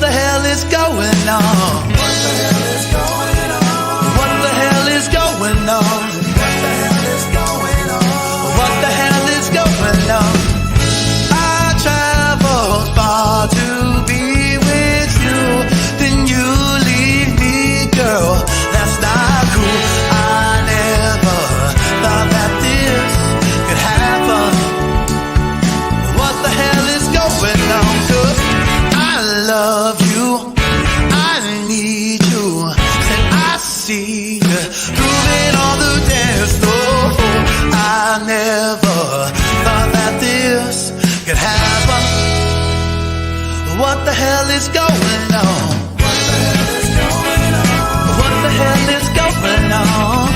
the hell is going on? What the hell is going on? What the hell is going on? What the hell is going on? What the hell is going on? I travel far to be with you, then you leave me, girl. That's not cool. I never thought that this could happen. What the hell is going on? 'Cause I love you, I need you, and I see you moving on the dance floor. I never thought that this could happen. What the hell is going on? What the hell is going on? What the hell is going on?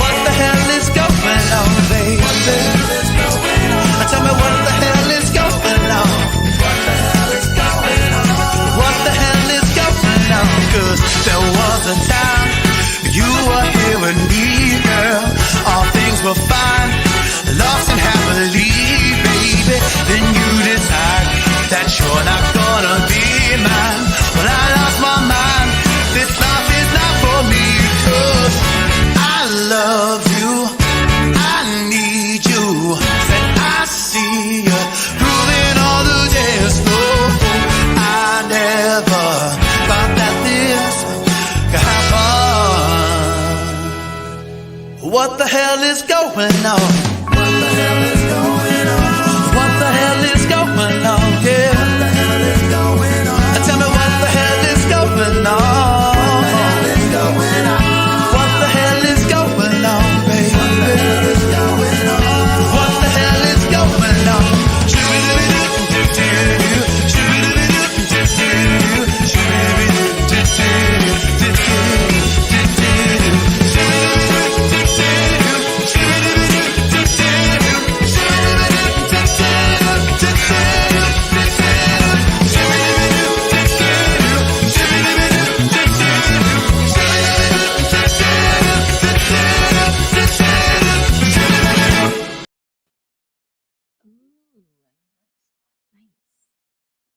What the hell is going on, baby? What the hell is going on? Tell me what the hell is going on? What the hell is going on? What the hell is going on? 'Cause there was a time you were here with me, girl. All things were fine, lost and happily, baby. Then you decide that you're not gonna be mine. Well, I lost my mind. This life is not for me. 'Cause I love you, I need you, and I see you grooving on the dance floor. I never thought that this could happen. What the hell is going on? What the hell is going on? What the hell is going on? Yeah. What the hell is going on? Tell me what the hell is going on? What the hell is going on? What the hell is going on, baby? What the hell is going on? What the hell is going on?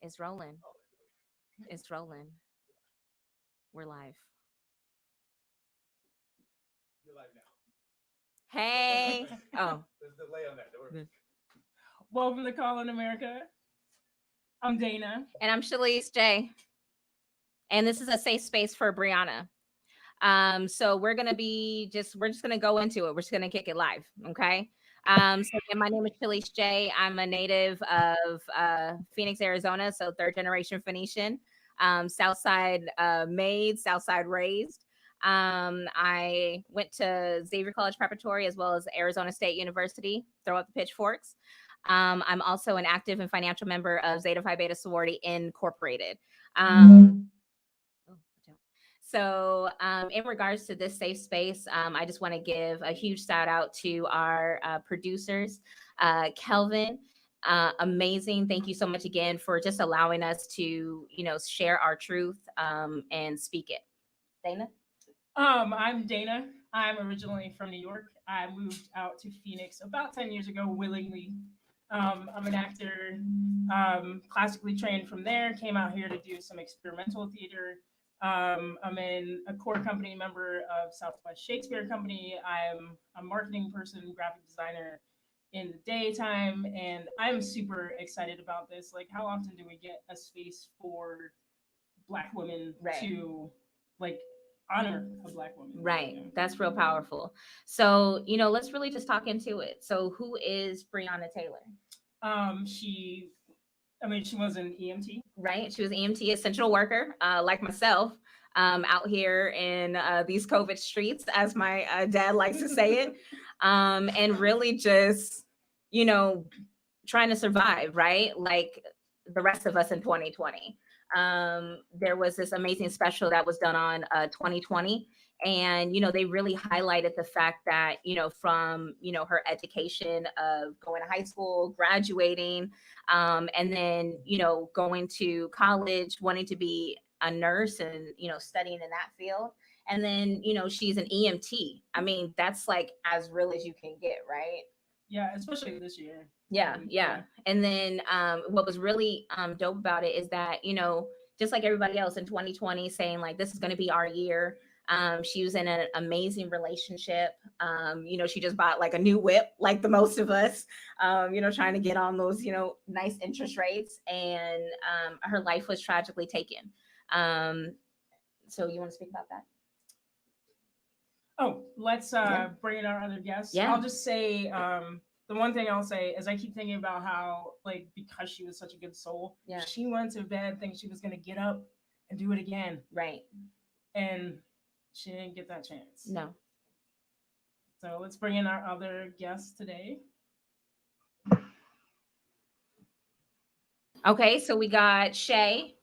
It's rolling. It's rolling. We're live. You're live now. Hey. Oh. There's a delay on that. Don't worry. Welcome to Call in America. I'm Dana. And I'm Shalise J. And this is a safe space for Breonna. So we're just gonna go into it. We're just gonna kick it live. Okay. So again, my name is Shalise J. I'm a native of Phoenix, Arizona. So third generation Phoenician. Southside made, Southside raised. I went to Xavier College Preparatory as well as Arizona State University. Throw up the pitchforks. I'm also an active and financial member of Zeta Phi Beta Sorority Incorporated. So in regards to this safe space, I just want to give a huge shout out to our producers, Kelvin. Amazing. Thank you so much again for just allowing us to, share our truth and speak it. Dana? I'm Dana. I'm originally from New York. I moved out to Phoenix about 10 years ago willingly. I'm an actor, classically trained from there, came out here to do some experimental theater. I'm a core company member of Southwest Shakespeare Company. I'm a marketing person, graphic designer in the daytime, and I'm super excited about this. Like, how often do we get a space for Black women to honor a Black woman? Right. That's real powerful. So, let's really just talk into it. So who is Breonna Taylor? She was an EMT. Right. She was an EMT, essential worker, like myself, out here in these COVID streets, as my dad likes to say it, and really just, trying to survive, right? Like the rest of us in 2020. There was this amazing special that was done on 2020. And, they really highlighted the fact that, from, her education of going to high school, graduating, and then, going to college, wanting to be a nurse and, studying in that field. And then, she's an EMT. I mean, that's like as real as you can get, right? Yeah, especially this year. Yeah. And then what was really dope about it is that, just like everybody else in 2020 saying like this is going to be our year. She was in an amazing relationship. She just bought like a new whip, like the most of us, trying to get on those, nice interest rates. And her life was tragically taken. So you want to speak about that? Oh, let's bring in our other guests. Yeah. I'll just say the one thing I'll say is I keep thinking about how, like, because she was such a good soul, she went to bed thinking she was going to get up and do it again. Right. And she didn't get that chance. No. So let's bring in our other guests today. Okay, so we got Shay.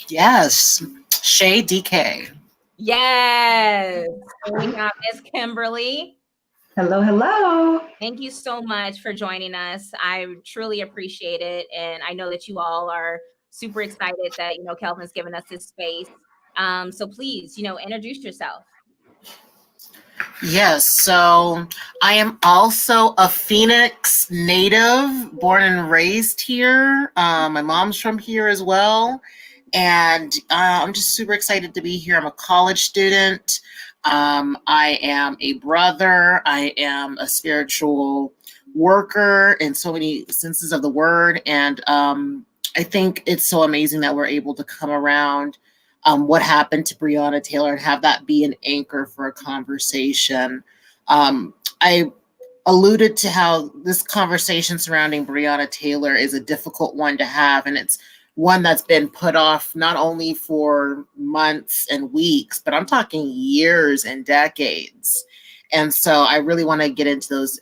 Yes, Shay DK. Yes. We got Miss Kimberly. Hello, hello. Thank you so much for joining us. I truly appreciate it. And I know that you all are super excited that, Kelvin's given us this space. So please, introduce yourself. Yes, so I am also a Phoenix native, born and raised here. My mom's from here as well. And I'm just super excited to be here. I'm a college student. I am a brother. I am a spiritual worker in so many senses of the word. And I think it's so amazing that we're able to come around what happened to Breonna Taylor and have that be an anchor for a conversation. I alluded to how this conversation surrounding Breonna Taylor is a difficult one to have, and it's one that's been put off not only for months and weeks, but I'm talking years and decades. And so I really want to get into those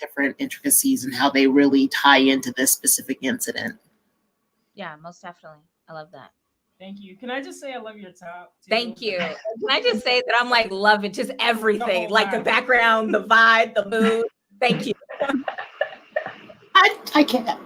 different intricacies and how they really tie into this specific incident. Yeah, most definitely. I love that. Thank you. Can I just say I love your top? Too? Thank you. Can I just say that I'm like loving just everything, like the background, the vibe, the mood. Thank you. I can't.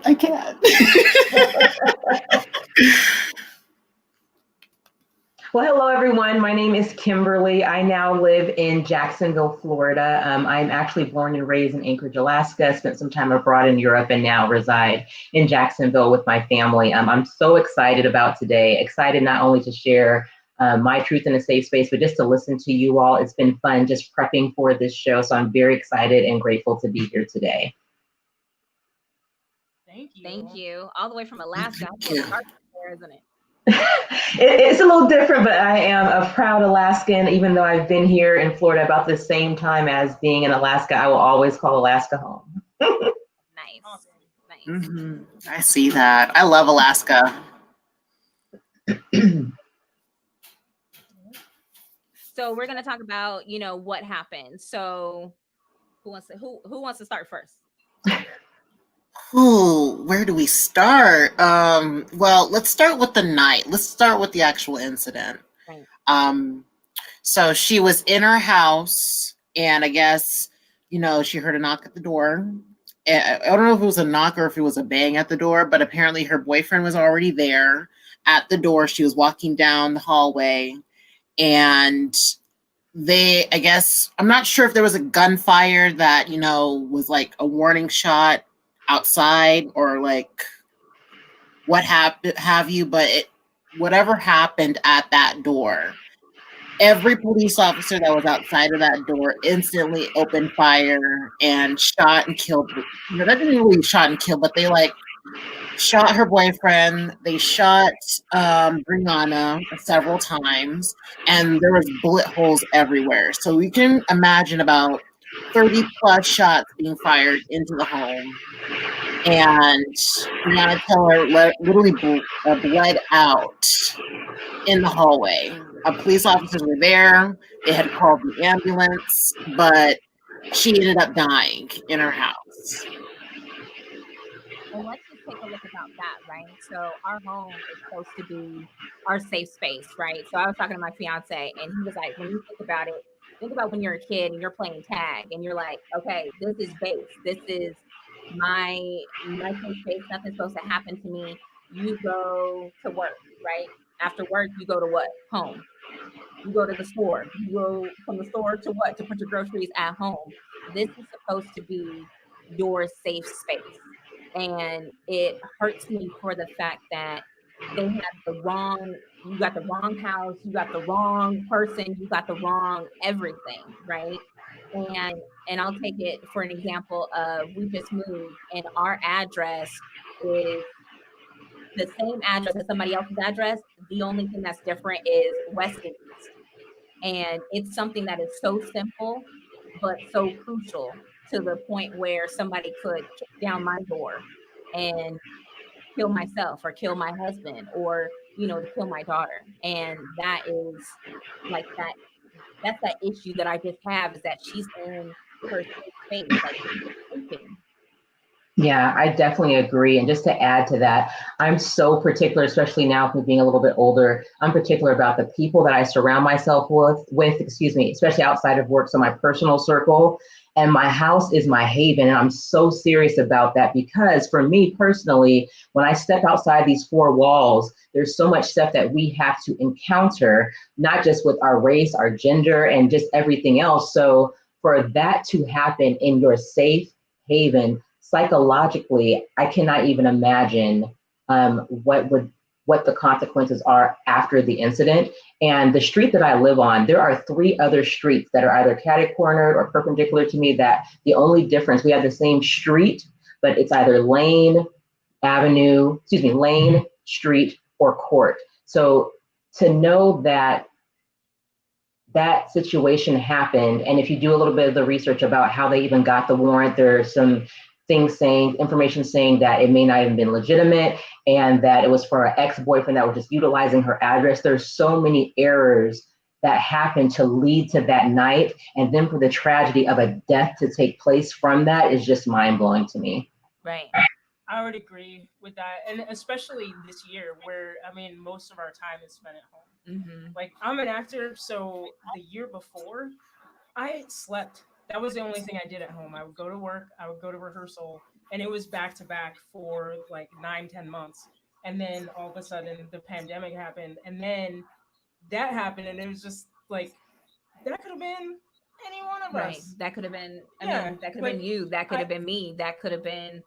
Well, hello, everyone. My name is Kimberly. I now live in Jacksonville, Florida. I'm actually born and raised in Anchorage, Alaska, spent some time abroad in Europe, and now reside in Jacksonville with my family. I'm so excited about today, excited not only to share my truth in a safe space, but just to listen to you all. It's been fun just prepping for this show. So I'm very excited and grateful to be here today. Thank you. Thank you. All the way from Alaska. It's hard there, isn't it? It's a little different, but I am a proud Alaskan. Even though I've been here in Florida about the same time as being in Alaska, I will always call Alaska home. Nice. Awesome. Nice. Mm-hmm. I see that. I love Alaska. So we're gonna talk about, what happened. So who wants to start first? Ooh, where do we start? Well, let's start with the night. Let's start with the actual incident. Right. So she was in her house, and I guess, she heard a knock at the door. I don't know if it was a knock or if it was a bang at the door, but apparently her boyfriend was already there at the door. She was walking down the hallway, and I guess, I'm not sure if there was a gunfire that, was like a warning shot outside or like what have you, but whatever happened at that door, every police officer that was outside of that door instantly opened fire and shot and killed. That didn't really shot and kill, but they shot her boyfriend. They shot Breonna several times, and there was bullet holes everywhere. So we can imagine about 30 plus shots being fired into the home. And Breonna Taylor literally bled out in the hallway. Police officers were there. They had called the ambulance, but she ended up dying in her house. And let's just take a look about that, right? So our home is supposed to be our safe space, right? So I was talking to my fiance, and he was like, when you think about it, think about when you're a kid and you're playing tag, and you're like, okay, this is base. This is my safe space. Nothing's supposed to happen to me. You go to work, right? After work, you go to what? Home. You go to the store. You go from the store to what? To put your groceries at home. This is supposed to be your safe space. And it hurts me for the fact that they have you got the wrong house, you got the wrong person, you got the wrong everything, right? And I'll take it for an example of, we just moved and our address is the same address as somebody else's address. The only thing that's different is west and east. And it's something that is so simple, but so crucial, to the point where somebody could kick down my door and kill myself or kill my husband, or, kill my daughter. And that is like that. That's that issue that I just have, is that she's in her safe space, like she's sleeping. Yeah, I definitely agree. And just to add to that, I'm so particular, especially now with being a little bit older, I'm particular about the people that I surround myself with, especially outside of work. So my personal circle, and my house is my haven. And I'm so serious about that, because for me personally, when I step outside these four walls, there's so much stuff that we have to encounter, not just with our race, our gender, and just everything else. So for that to happen in your safe haven, psychologically, I cannot even imagine what the consequences are after the incident. And the street that I live on, there are 3 other streets that are either catty-cornered or perpendicular to me, that the only difference, we have the same street, but it's either lane, street, or court. So to know that that situation happened, and if you do a little bit of the research about how they even got the warrant, there's some information saying that it may not even been legitimate, and that it was for an ex-boyfriend that was just utilizing her address. There's so many errors that happened to lead to that night, and then for the tragedy of a death to take place from that is just mind-blowing to me. Right. I would agree with that, and especially this year, where most of our time is spent at home. Mm-hmm. Like, I'm an actor, so the year before, I slept. That was the only thing I did at home. I would go to work, I would go to rehearsal, and it was back to back for like 9-10 months. And then all of a sudden the pandemic happened, and then that happened, and it was just like, that could have been any one of Right. us. That could have been, Yeah, that could have like, been you. That could have been me. That could have been,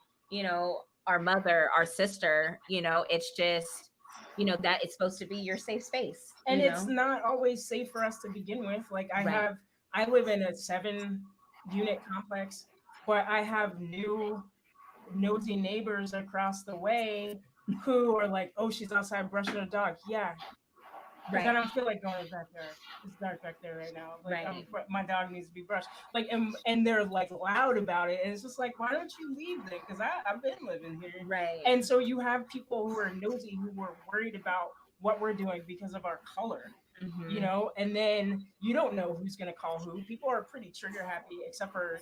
our mother, our sister. It's just, that it's supposed to be your safe space. And it's not always safe for us to begin with. Like, I live in a 7-unit complex, but I have new nosy neighbors across the way who are like, oh, she's outside brushing her dog. Yeah. Right. I don't feel like going back there. It's dark back there right now. Like, right. My dog needs to be brushed. Like, and they're like loud about it. And it's just like, why don't you leave it? Because I've been living here. Right. And so you have people who are nosy, who are worried about what we're doing because of our color. Mm-hmm. And then you don't know who's going to call who. People are pretty trigger happy, except for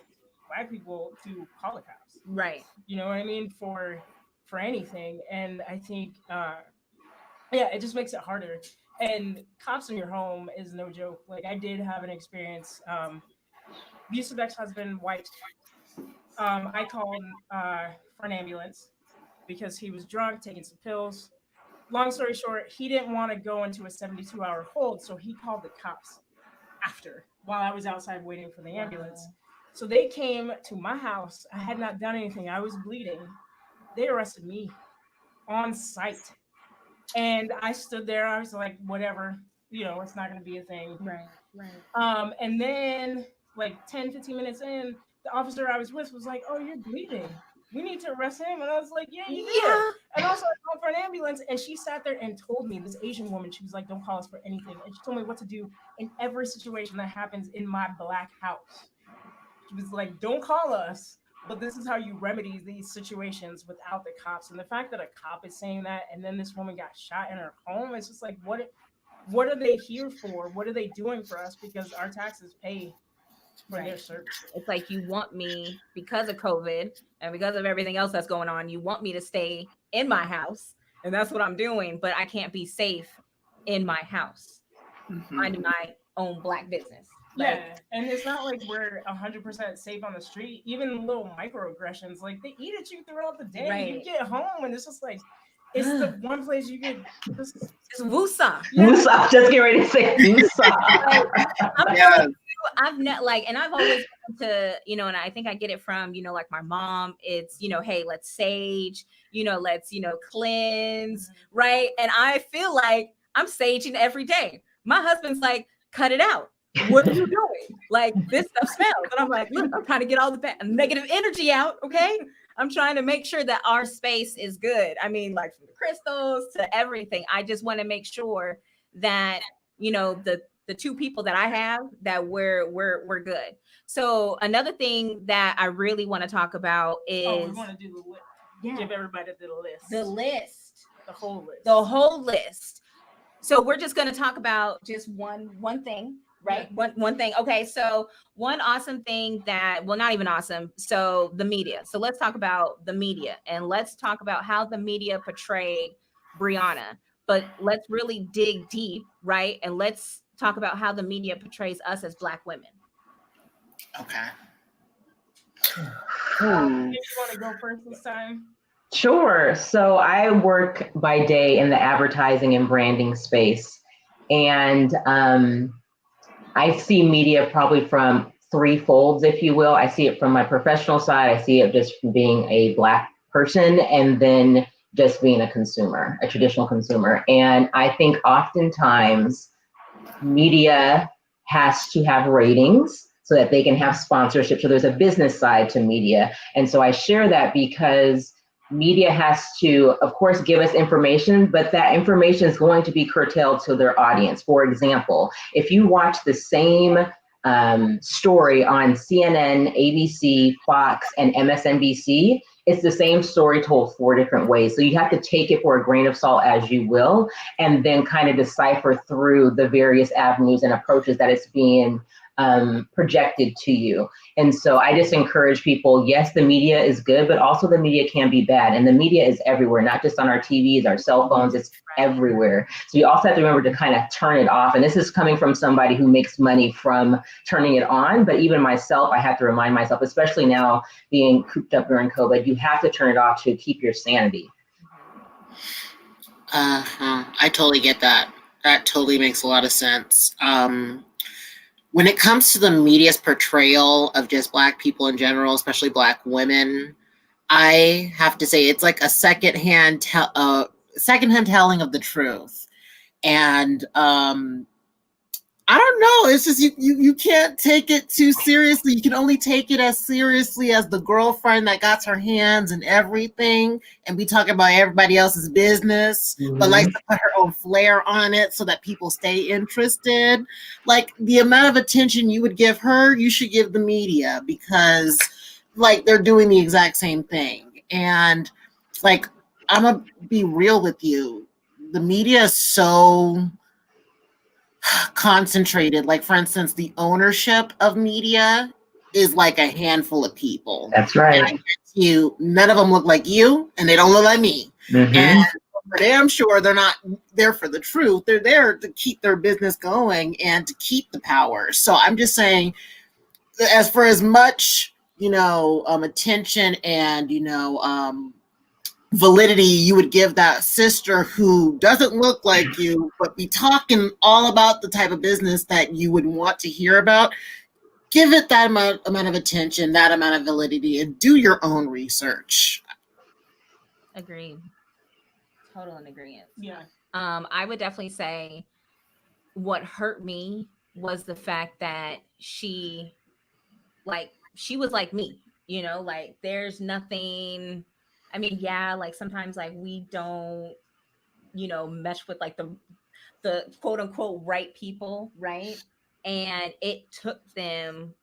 Black people, to call the cops. Right. You know what I mean? For anything. And I think, it just makes it harder. And cops in your home is no joke. Like, I did have an experience, abusive ex-husband, white. I called for an ambulance because he was drunk, taking some pills. Long story short, he didn't want to go into a 72-hour hold, so he called the cops after, while I was outside waiting for the ambulance. Wow. So they came to my house. I had not done anything. I was bleeding. They arrested me on site. And I stood there. I was like, whatever, it's not going to be a thing. Right. And then like 10, 15 minutes in, the officer I was with was like, oh, you're bleeding. We need to arrest him. And I was like, yeah, you did. And also I called for an ambulance. And she sat there and told me, this Asian woman, she was like, don't call us for anything. And she told me what to do in every situation that happens in my Black house. She was like, don't call us, but this is how you remedy these situations without the cops. And the fact that a cop is saying that, and then this woman got shot in her home, it's just like, what are they here for? What are they doing for us? Because our taxes pay for their service. It's like, you want me, because of COVID and because of everything else that's going on, you want me to stay in my house, and that's what I'm doing, but I can't be safe in my house, minding my own Black business. Yeah, and it's not like we're 100% safe on the street. Even little microaggressions, like, they eat at you throughout the day. Right. You get home, and it's just like, it's the one place you get just it's woosah. Yeah. Woosah. Just get ready to say woosah. I'm I've not like, and I've always wanted to, and I think I get it from, like my mom. It's, hey, let's sage, let's, cleanse, right? And I feel like I'm saging every day. My husband's like, cut it out. What are you doing? Like, this stuff smells. And I'm like, look, I'm trying to get all the negative energy out. Okay. I'm trying to make sure that our space is good. I mean, like from the crystals to everything. I just want to make sure that, the two people that I have, that we're good. So another thing that I really want to talk about is we want to do the list. Give everybody the list. The list. The whole list. The whole list. So we're just going to talk about just one thing, right? Yeah. One thing. Okay, so one awesome thing that, well, not even awesome. So the media. So let's talk about the media, and let's talk about how the media portrayed Breonna. But let's really dig deep, right? And let's talk about how the media portrays us as Black women. Okay. You want to go first this time? Sure. So I work by day in the advertising and branding space. And I see media probably from three folds, if you will. I see it from my professional side. I see it just from being a Black person, and then just being a consumer, a traditional consumer. And I think oftentimes media has to have ratings so that they can have sponsorship. So there's a business side to media. And so I share that because media has to, of course, give us information, but that information is going to be curtailed to their audience. For example, if you watch the same story on CNN, ABC, Fox, and MSNBC, it's the same story told four different ways. So you have to take it for a grain of salt as you will, and then kind of decipher through the various avenues and approaches that it's being projected to you. And so I just encourage people, yes, the media is good, but also the media can be bad. And the media is everywhere, not just on our TVs, our cell phones, it's everywhere. So you also have to remember to kind of turn it off. And this is coming from somebody who makes money from turning it on. But even myself, I have to remind myself, especially now being cooped up during COVID, you have to turn it off to keep your sanity. I totally get that. That totally makes a lot of sense. When it comes to the media's portrayal of just Black people in general, especially Black women, I have to say it's like a secondhand telling of the truth. And I don't know. It's just you can't take it too seriously. You can only take it as seriously as the girlfriend that got her hands and everything, and be talking about everybody else's business, but likes to put her own flair on it so that people stay interested. Like the amount of attention you would give her, you should give the media, because like they're doing the exact same thing. And like, I'm gonna be real with you. The media is so concentrated. Like, for instance, the ownership of media is like a handful of people. That's right. And I guarantee you, none of them look like you, and they don't look like me. And for damn sure, they're not there for the truth. They're there to keep their business going and to keep the power. So I'm just saying, as for as much, attention and, validity you would give that sister who doesn't look like you, but be talking all about the type of business that you would want to hear about, give it that amount of attention, that amount of validity, and do your own research. Agreed. Total in agreement. Yeah. I would definitely say what hurt me was the fact that she was like me, like there's nothing. I mean, yeah, like sometimes like we don't, mesh with like the quote unquote right people, right? And it took them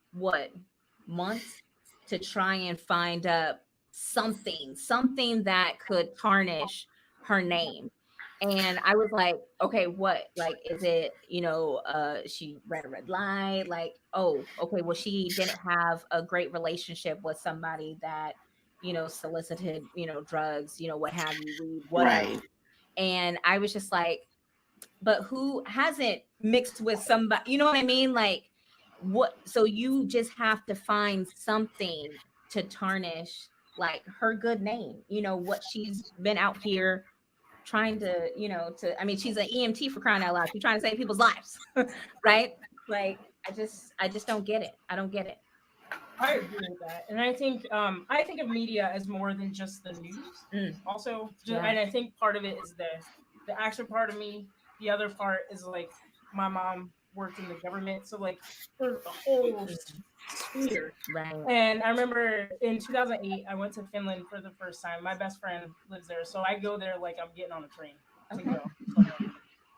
months to try and find something that could tarnish her name. And I was like, okay, what? Like, is it, she ran a red light? Like, oh, okay, well, she didn't have a great relationship with somebody that, solicited, drugs, what have you, weed, whatever. Right. And I was just like, but who hasn't mixed with somebody, you know what I mean? Like, what? So you just have to find something to tarnish like her good name, what she's been out here trying to, I mean, she's an EMT, for crying out loud. She's trying to save people's lives, right? Like, I just don't get it. I don't get it. I agree with that, and I think of media as more than just the news. Also, Yeah. and I think part of it is the action part of me. The other part is like my mom worked in the government, so like there's a whole sphere. Right. And I remember in 2008, I went to Finland for the first time. My best friend lives there, so I go there like I'm getting on a train to go somewhere.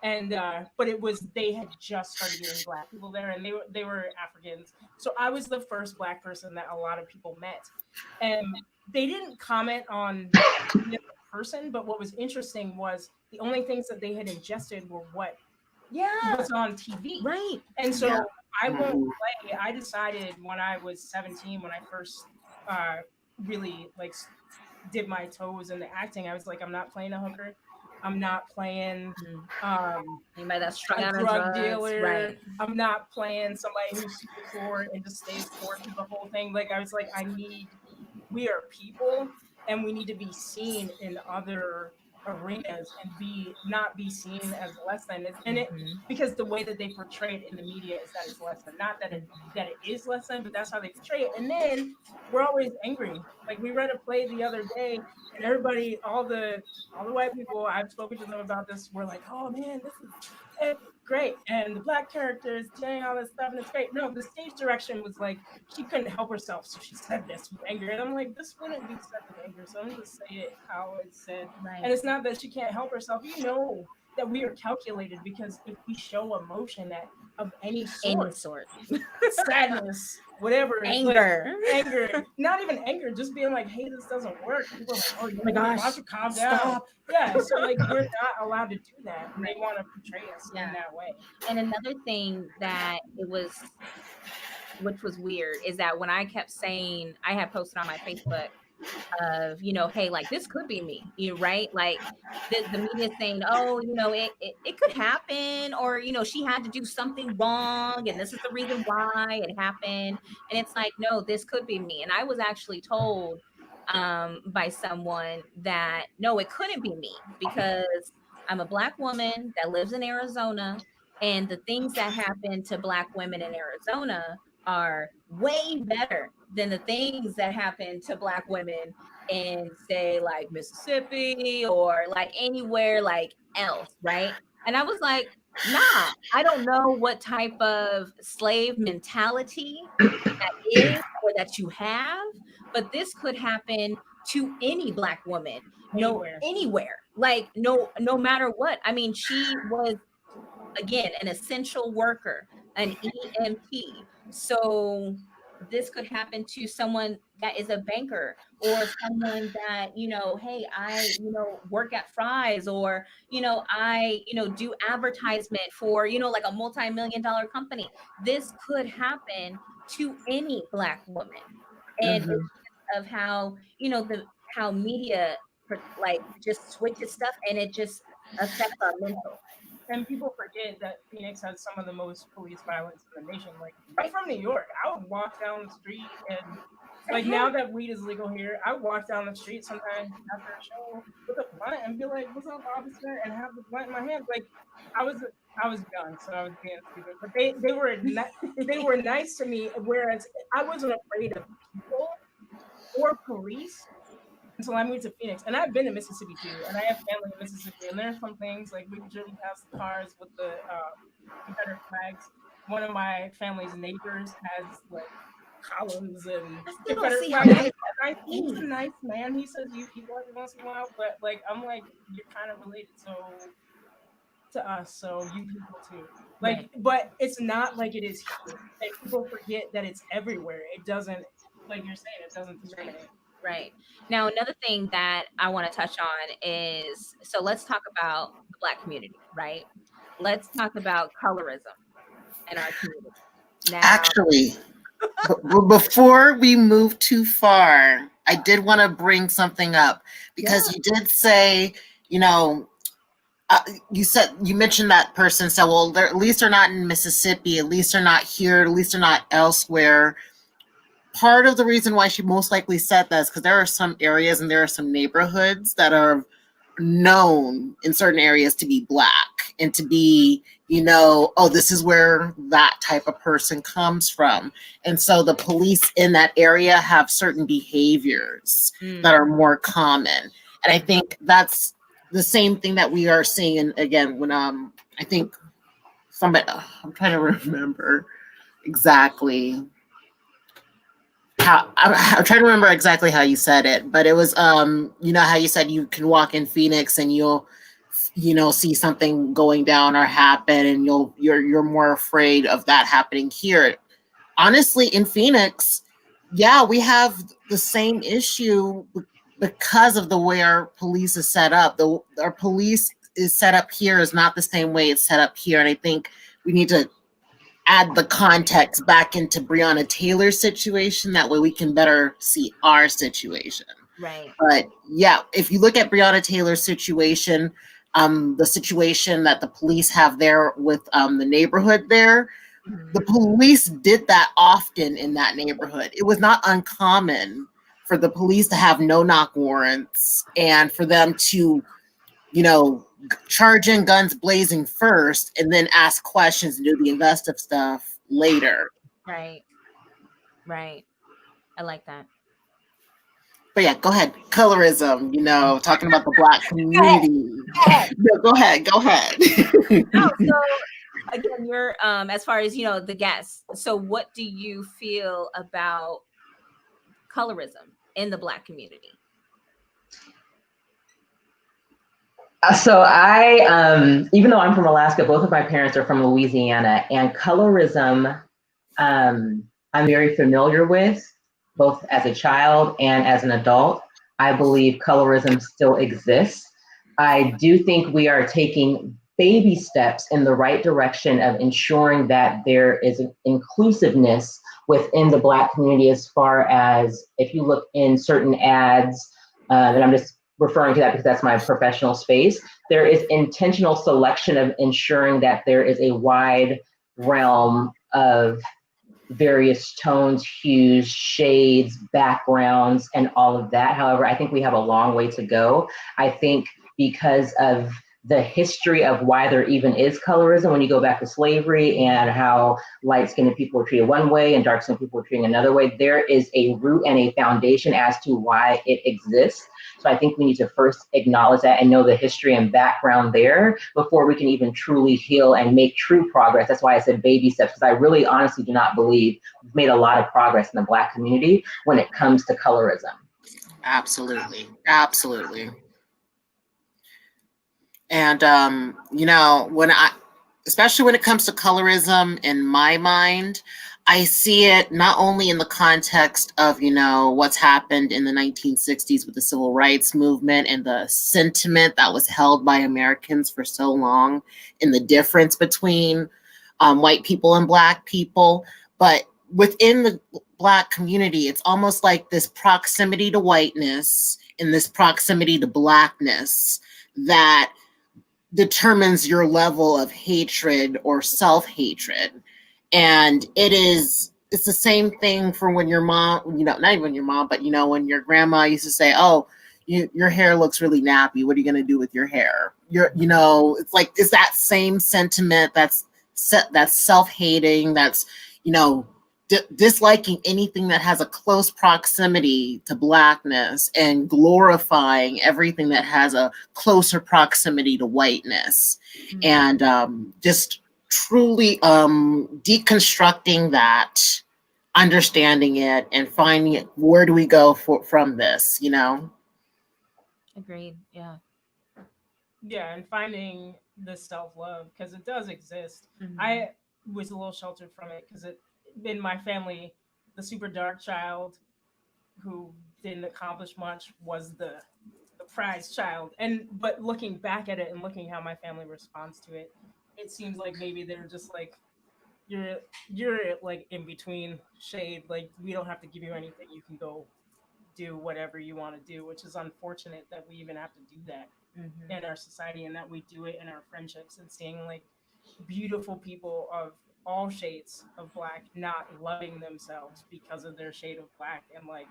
And but it was they had just started getting Black people there, and they were Africans. So I was the first Black person that a lot of people met, and they didn't comment on me as a person. But what was interesting was the only things that they had ingested were what was on TV. Right. And so Yeah. I won't play. I decided when I was 17, when I first really like did my toes in the acting, I was like, I'm not playing a hooker. I'm not playing Anybody that's strung a out on drug drugs, dealer. right? I'm not playing somebody who's super poor and just stays poor through the whole thing. Like I was like, we are people, and we need to be seen in other arenas and not be seen as less than. And it because the way that they portray it in the media is that it's less than, not that it is less than, but that's how they portray it. And then we're always angry. Like we read a play the other day, and everybody, all the white people, I've spoken to them about this, were like, oh man, this is great, and the Black characters doing all this stuff, and it's great. No, the stage direction was like she couldn't help herself, so she said this with anger, and I'm like, this wouldn't be said with anger, so I'm gonna say it how it's said. Right. And it's not that she can't help herself. You know that we are calculated, because if we show emotion of any sort, sadness, whatever, Anger. like, anger, not even anger, just being like, hey, this doesn't work. People are like, oh my gosh, why don't you calm down? stop. Yeah, so like we're not allowed to do that, and they want to portray us in that way. And another thing that which was weird, is that when I kept saying, I had posted on my Facebook of, hey, like this could be me, right? Like the media saying, oh, it could happen, or, she had to do something wrong, and this is the reason why it happened. And it's like, no, this could be me. And I was actually told by someone that, no, it couldn't be me, because I'm a Black woman that lives in Arizona, and the things that happen to Black women in Arizona are way better than the things that happen to Black women in, say, like Mississippi or like anywhere like else, right? And I was like, nah, I don't know what type of slave mentality that is or that you have, but this could happen to any Black woman, anywhere, like no matter what. I mean, she was, again, an essential worker, an EMT. So this could happen to someone that is a banker, or someone that, hey, I, work at Fry's, or, I, do advertisement for, like a multi-million-dollar company. This could happen to any Black woman. And it's just of how, how media like just switches stuff, and it just affects our mental. And people forget that Phoenix has some of the most police violence in the nation. Like, I'm from New York. I would walk down the street, and like now that weed is legal here, I would walk down the street sometimes after a show with a blunt and be like, "What's up, officer?" and have the blunt in my hand. Like, I was young, so I was being stupid. But they were nice to me, whereas I wasn't afraid of people or police until I moved to Phoenix. And I've been to Mississippi too, and I have family in Mississippi, and there are some things like we've driven past the cars with the Confederate flags. One of my family's neighbors has like columns and Confederate flags. He's a nice man. He says you people every once in a while, but like I'm like, you're kind of related to us, so you people too. Like, right. But it's not like it is here. And people forget that it's everywhere. It doesn't, like you're saying, it doesn't discriminate. Right. Now, another thing that I want to touch on is, so let's talk about the Black community, right? Let's talk about colorism in our community. Now, actually, before we move too far, I did want to bring something up, because you did say, you mentioned that person said, well, at least they're not in Mississippi, at least they're not here, at least they're not elsewhere. Part of the reason why she most likely said that is because there are some areas and there are some neighborhoods that are known in certain areas to be Black and to be, oh, this is where that type of person comes from. And so the police in that area have certain behaviors that are more common. And I think that's the same thing that we are seeing again when I think somebody, I'm trying to remember exactly how I'm trying to remember exactly how you said it, but it was how you said you can walk in Phoenix and you'll see something going down or happen, and you're more afraid of that happening here. Honestly, in Phoenix, yeah, we have the same issue because of the way our police is set up. Our police is set up here is not the same way it's set up here, and I think we need to add the context back into Breonna Taylor's situation. That way we can better see our situation. Right. But yeah, if you look at Breonna Taylor's situation, the situation that the police have there with the neighborhood there, the police did that often in that neighborhood. It was not uncommon for the police to have no-knock warrants and for them to, charge in guns blazing first and then ask questions and do the investigative stuff later. Right. Right. I like that. But yeah, go ahead. Colorism, talking about the Black community. No, go ahead. Oh, so again, you're as far as the guests. So what do you feel about colorism in the Black community? So I, even though I'm from Alaska, both of my parents are from Louisiana, and colorism, I'm very familiar with, both as a child and as an adult. I believe colorism still exists. I do think we are taking baby steps in the right direction of ensuring that there is an inclusiveness within the Black community, as far as if you look in certain ads, and I'm just referring to that because that's my professional space, there is intentional selection of ensuring that there is a wide realm of various tones, hues, shades, backgrounds, and all of that. However, I think we have a long way to go. I think because of the history of why there even is colorism, when you go back to slavery and how light-skinned people were treated one way and dark-skinned people were treated another way, there is a root and a foundation as to why it exists. So I think we need to first acknowledge that and know the history and background there before we can even truly heal and make true progress. That's why I said baby steps, because I really honestly do not believe we've made a lot of progress in the Black community when it comes to colorism. Absolutely. And especially when it comes to colorism, in my mind, I see it not only in the context of, what's happened in the 1960s with the civil rights movement and the sentiment that was held by Americans for so long in the difference between white people and Black people, but within the Black community, it's almost like this proximity to whiteness and this proximity to Blackness that determines your level of hatred or self-hatred. And it's the same thing for when your mom, not even your mom, but when your grandma used to say, oh, your hair looks really nappy, what are you going to do with your hair? It's like, it's that same sentiment that's self-hating, that's disliking anything that has a close proximity to Blackness and glorifying everything that has a closer proximity to whiteness. And just truly deconstructing that, understanding it, and finding it, where do we go from this, Agreed. Yeah. Yeah, and finding the self-love, because it does exist. Mhm. I was a little sheltered from it because in my family, the super dark child who didn't accomplish much was the prize child. But looking back at it and looking how my family responds to it, it seems like maybe they're just like, you're like in between shade, like we don't have to give you anything, you can go do whatever you want to do, which is unfortunate that we even have to do that in our society, and that we do it in our friendships, and seeing like beautiful people of all shades of Black not loving themselves because of their shade of Black. And like,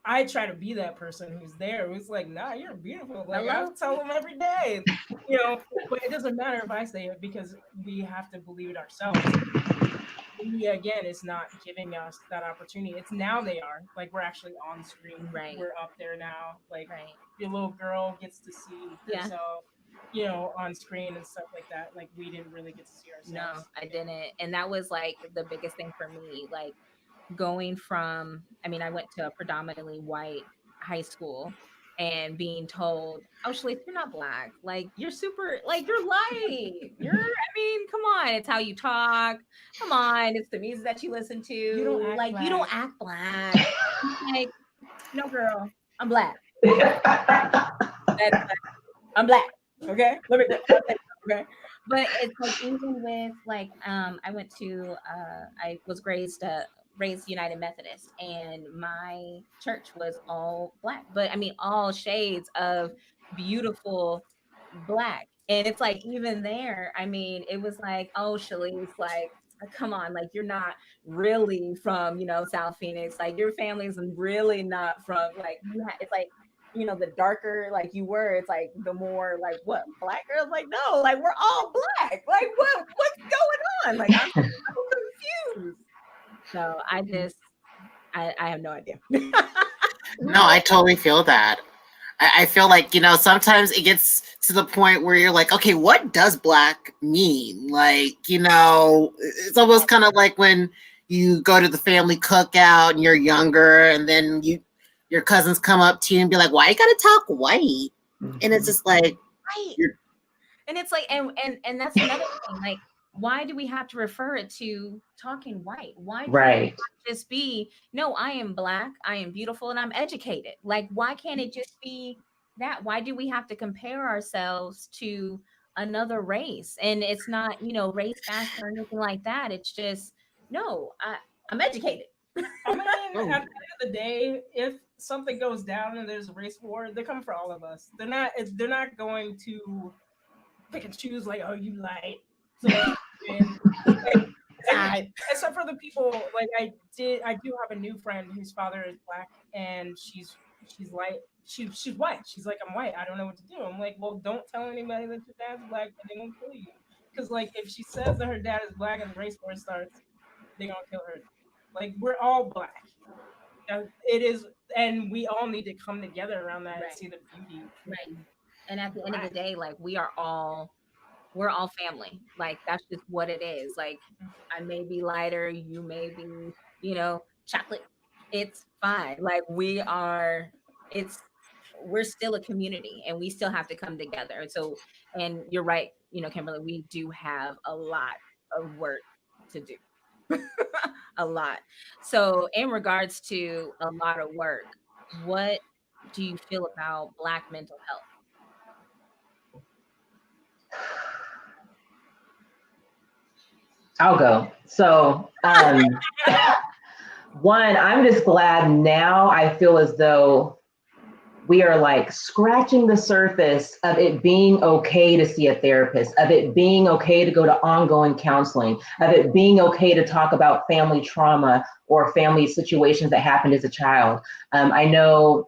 I try to be that person who's there. Who's like, nah, you're beautiful. Like I Hello? tell them every day, you know. But it doesn't matter if I say it because we have to believe it ourselves. Media again is not giving us that opportunity. It's now they are like we're actually on screen. Right. We're up there now. Like Right. your little girl gets to see Yeah. herself, you know, on screen and stuff like that. Like we didn't really get to see No, ourselves. I didn't. And that was like the biggest thing for me. Like going from, I mean, I went to a predominantly white high school and being told, oh, Shalise, you're not black. Like, you're super, like, you're light. I mean, come on. It's how you talk. Come on. It's the music that you listen to. You don't act like, you don't black. act black. Like, no, girl, I'm black. I'm black. Okay. Let me okay. But it's like even with like I went to I was raised United Methodist, and my church was all black, but I mean all shades of beautiful black. And it's like even there, I mean, it was like, oh, Shalice, like come on, like you're not really from, South Phoenix. Like your family's really not from like it's like the darker like you were, it's like the more like what black girls like, no, like we're all black. Like what's going on? Like I'm so confused. So I have no idea. No, I totally feel that. I feel like, sometimes it gets to the point where you're like, okay, what does black mean? Like, it's almost kind of like when you go to the family cookout and you're younger, and then your cousins come up to you and be like, why you gotta talk white? And it's just like, right. And it's like, and that's another thing. Like, why do we have to refer it to talking white? Why can't it just be, no, I am black, I am beautiful, and I'm educated? Like, why can't it just be that? Why do we have to compare ourselves to another race? And it's not, race based or anything like that. It's just, no, I'm educated. I mean, at the end of the day, if something goes down and there's a race war, they're coming for all of us. They're not going to pick and choose like, oh, you light. So except for the people, like I do have a new friend whose father is black, and she's light. She's white. She's like, I'm white. I don't know what to do. I'm like, well, don't tell anybody that your dad's black, and they're gonna kill you. Because like, if she says that her dad is black and the race war starts, they're gonna kill her. Like, we're all black. It is, and we all need to come together around that and see the beauty. Right. And at the end of the day, like we're all family. Like that's just what it is. Like I may be lighter, you may be, chocolate. It's fine. Like we're still a community, and we still have to come together. So, and you're right, Kimberly, we do have a lot of work to do. A lot. So in regards to a lot of work, what do you feel about Black mental health? I'll go. So, one, I'm just glad now I feel as though we are like scratching the surface of it being okay to see a therapist, of it being okay to go to ongoing counseling, of it being okay to talk about family trauma or family situations that happened as a child. I know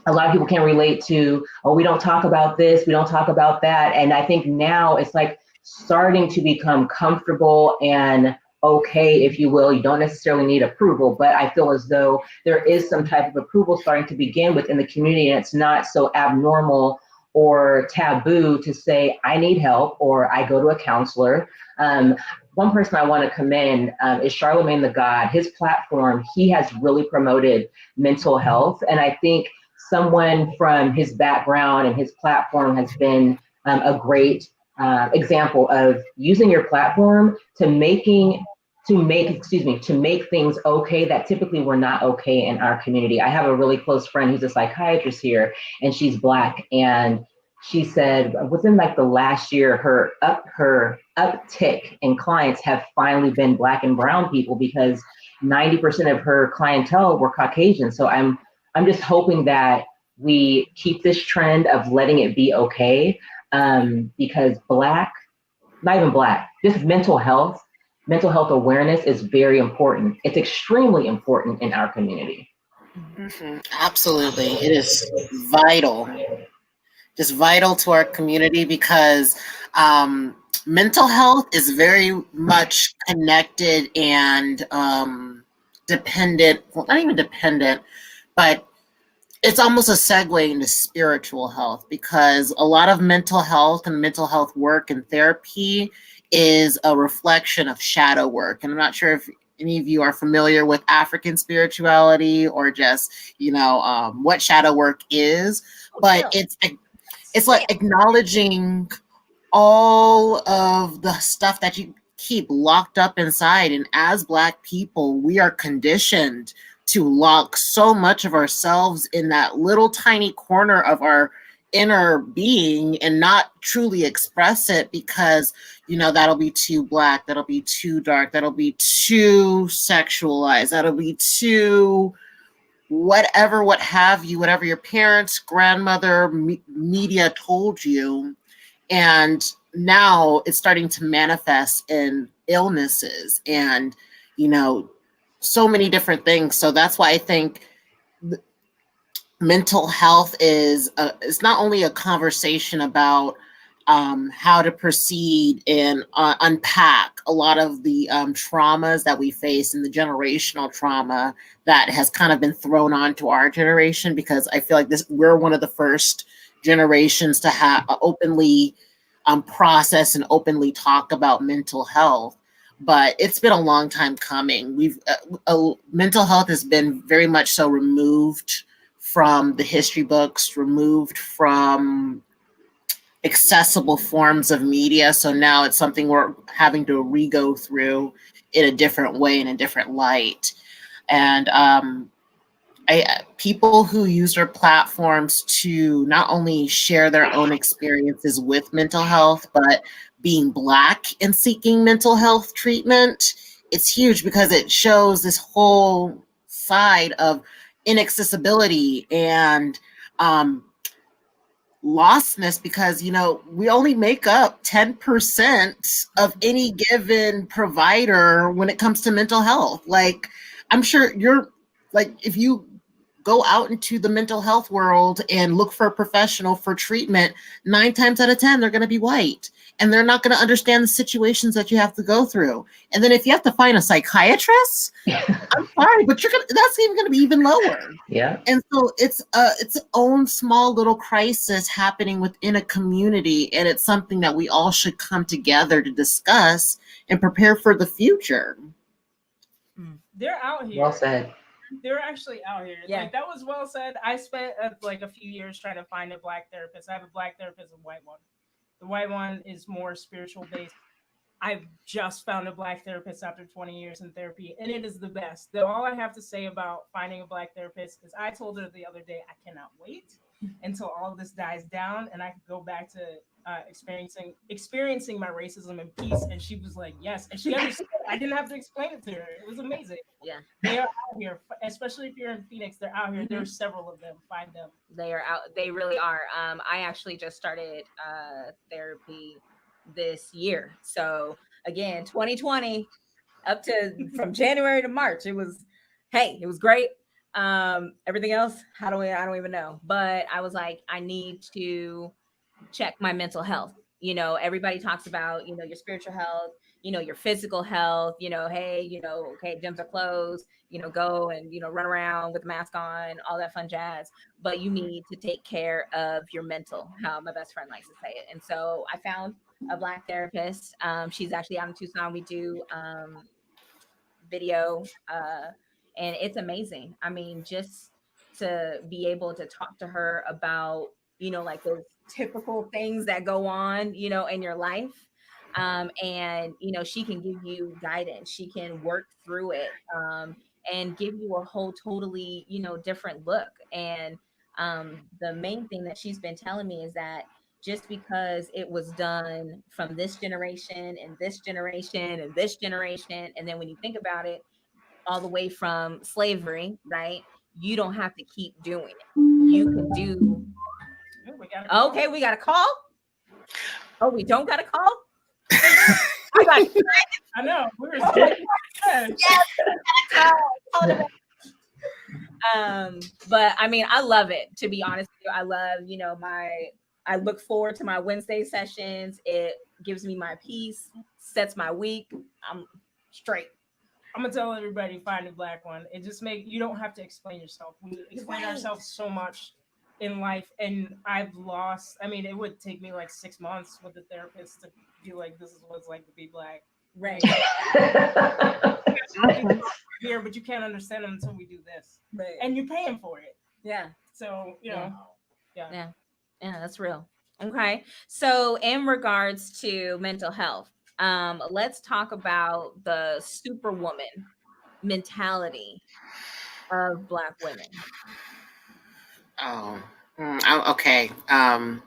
a lot of people can relate to, oh, we don't talk about this, we don't talk about that. And I think now it's like starting to become comfortable and okay, if you will. You don't necessarily need approval, but I feel as though there is some type of approval starting to begin within the community, and it's not so abnormal or taboo to say, I need help, or I go to a counselor. One person I want to commend is Charlemagne the God. His platform, he has really promoted mental health, and I think someone from his background and his platform has been a great example of using your platform to make things okay that typically were not okay in our community. I have a really close friend who's a psychiatrist here, and she's Black, and she said within like the last year, her uptick in clients have finally been Black and brown people, because 90% of her clientele were Caucasian. So I'm just hoping that we keep this trend of letting it be okay, because not even Black, just mental health awareness is very important. It's extremely important in our community. Absolutely. It is vital, just vital to our community because mental health is very much connected and dependent, well, not even dependent, but it's almost a segue into spiritual health because a lot of mental health and mental health work and therapy is a reflection of shadow work. And I'm not sure if any of you are familiar with African spirituality or just, what shadow work is, but it's like acknowledging all of the stuff that you keep locked up inside. And as Black people, we are conditioned to lock so much of ourselves in that little tiny corner of our inner being and not truly express it because, that'll be too Black, that'll be too dark, that'll be too sexualized, that'll be too whatever, what have you, whatever your parents, grandmother, media told you. And now it's starting to manifest in illnesses and, so many different things. So that's why I think mental health is it's not only a conversation about how to proceed and unpack a lot of the traumas that we face and the generational trauma that has kind of been thrown onto our generation, because I feel like we're one of the first generations to have openly process and openly talk about mental health. But it's been a long time coming. Mental health has been very much so removed from the history books, removed from accessible forms of media. So now it's something we're having to re-go through in a different way, in a different light. And people who use their platforms to not only share their own experiences with mental health, but being Black and seeking mental health treatment, it's huge because it shows this whole side of inaccessibility and lostness because, we only make up 10% of any given provider when it comes to mental health. Like, I'm sure if you go out into the mental health world and look for a professional for treatment, 9 times out of 10, they're going to be white and they're not going to understand the situations that you have to go through. And then if you have to find a psychiatrist, I'm sorry, but that's even going to be even lower. Yeah. And so it's its own small little crisis happening within a community. And it's something that we all should come together to discuss and prepare for the future. They're out here. Well said. They're actually out here. Yeah. Like, that was well said. I spent a few years trying to find a Black therapist. I have a Black therapist and a white one. The white one is more spiritual based. I've just found a Black therapist after 20 years in therapy, and it is the best. All I have to say about finding a Black therapist is I told her the other day, I cannot wait until all of this dies down and I can go back to experiencing my racism in peace. And she was like, yes. And she understood. I didn't have to explain it to her. It was amazing. Yeah. They are out here, especially if you're in Phoenix, they're out here. There are several of them. Find them. They are out. They really are. I actually just started therapy this year. So again, 2020 up to from January to March, it was great. Everything else, I don't even know. But I was like, I need to check my mental health. Everybody talks about, your spiritual health, your physical health, hey, okay, gyms are closed, go and, run around with a mask on, all that fun jazz. But you need to take care of your mental, how my best friend likes to say it. And so I found a Black therapist. She's actually out in Tucson. We do video and it's amazing. I mean, just to be able to talk to her about, like those typical things that go on, in your life. And, she can give you guidance. She can work through it and give you a whole totally, different look. And the main thing that she's been telling me is that just because it was done from this generation and this generation and this generation, and then when you think about it, all the way from slavery, right? You don't have to keep doing it. You can do. Okay, we got a call. Oh, we don't got a call. I know. We were yes. But I mean, I love it, to be honest with you. I love, I look forward to my Wednesday sessions. It gives me my peace, sets my week. I'm straight. I'm gonna tell everybody find a black one. It just you don't have to explain yourself. We explain ourselves so much in life, and I've lost. I mean, it would take me like 6 months with a therapist to be like, this is what it's like to be black. Right. Here, but you can't understand them until we do this, Right. and you're paying for it. Yeah. So Yeah. yeah. Yeah, that's real. Okay. So in regards to mental health, let's talk about the superwoman mentality of Black women. Oh, okay. I'm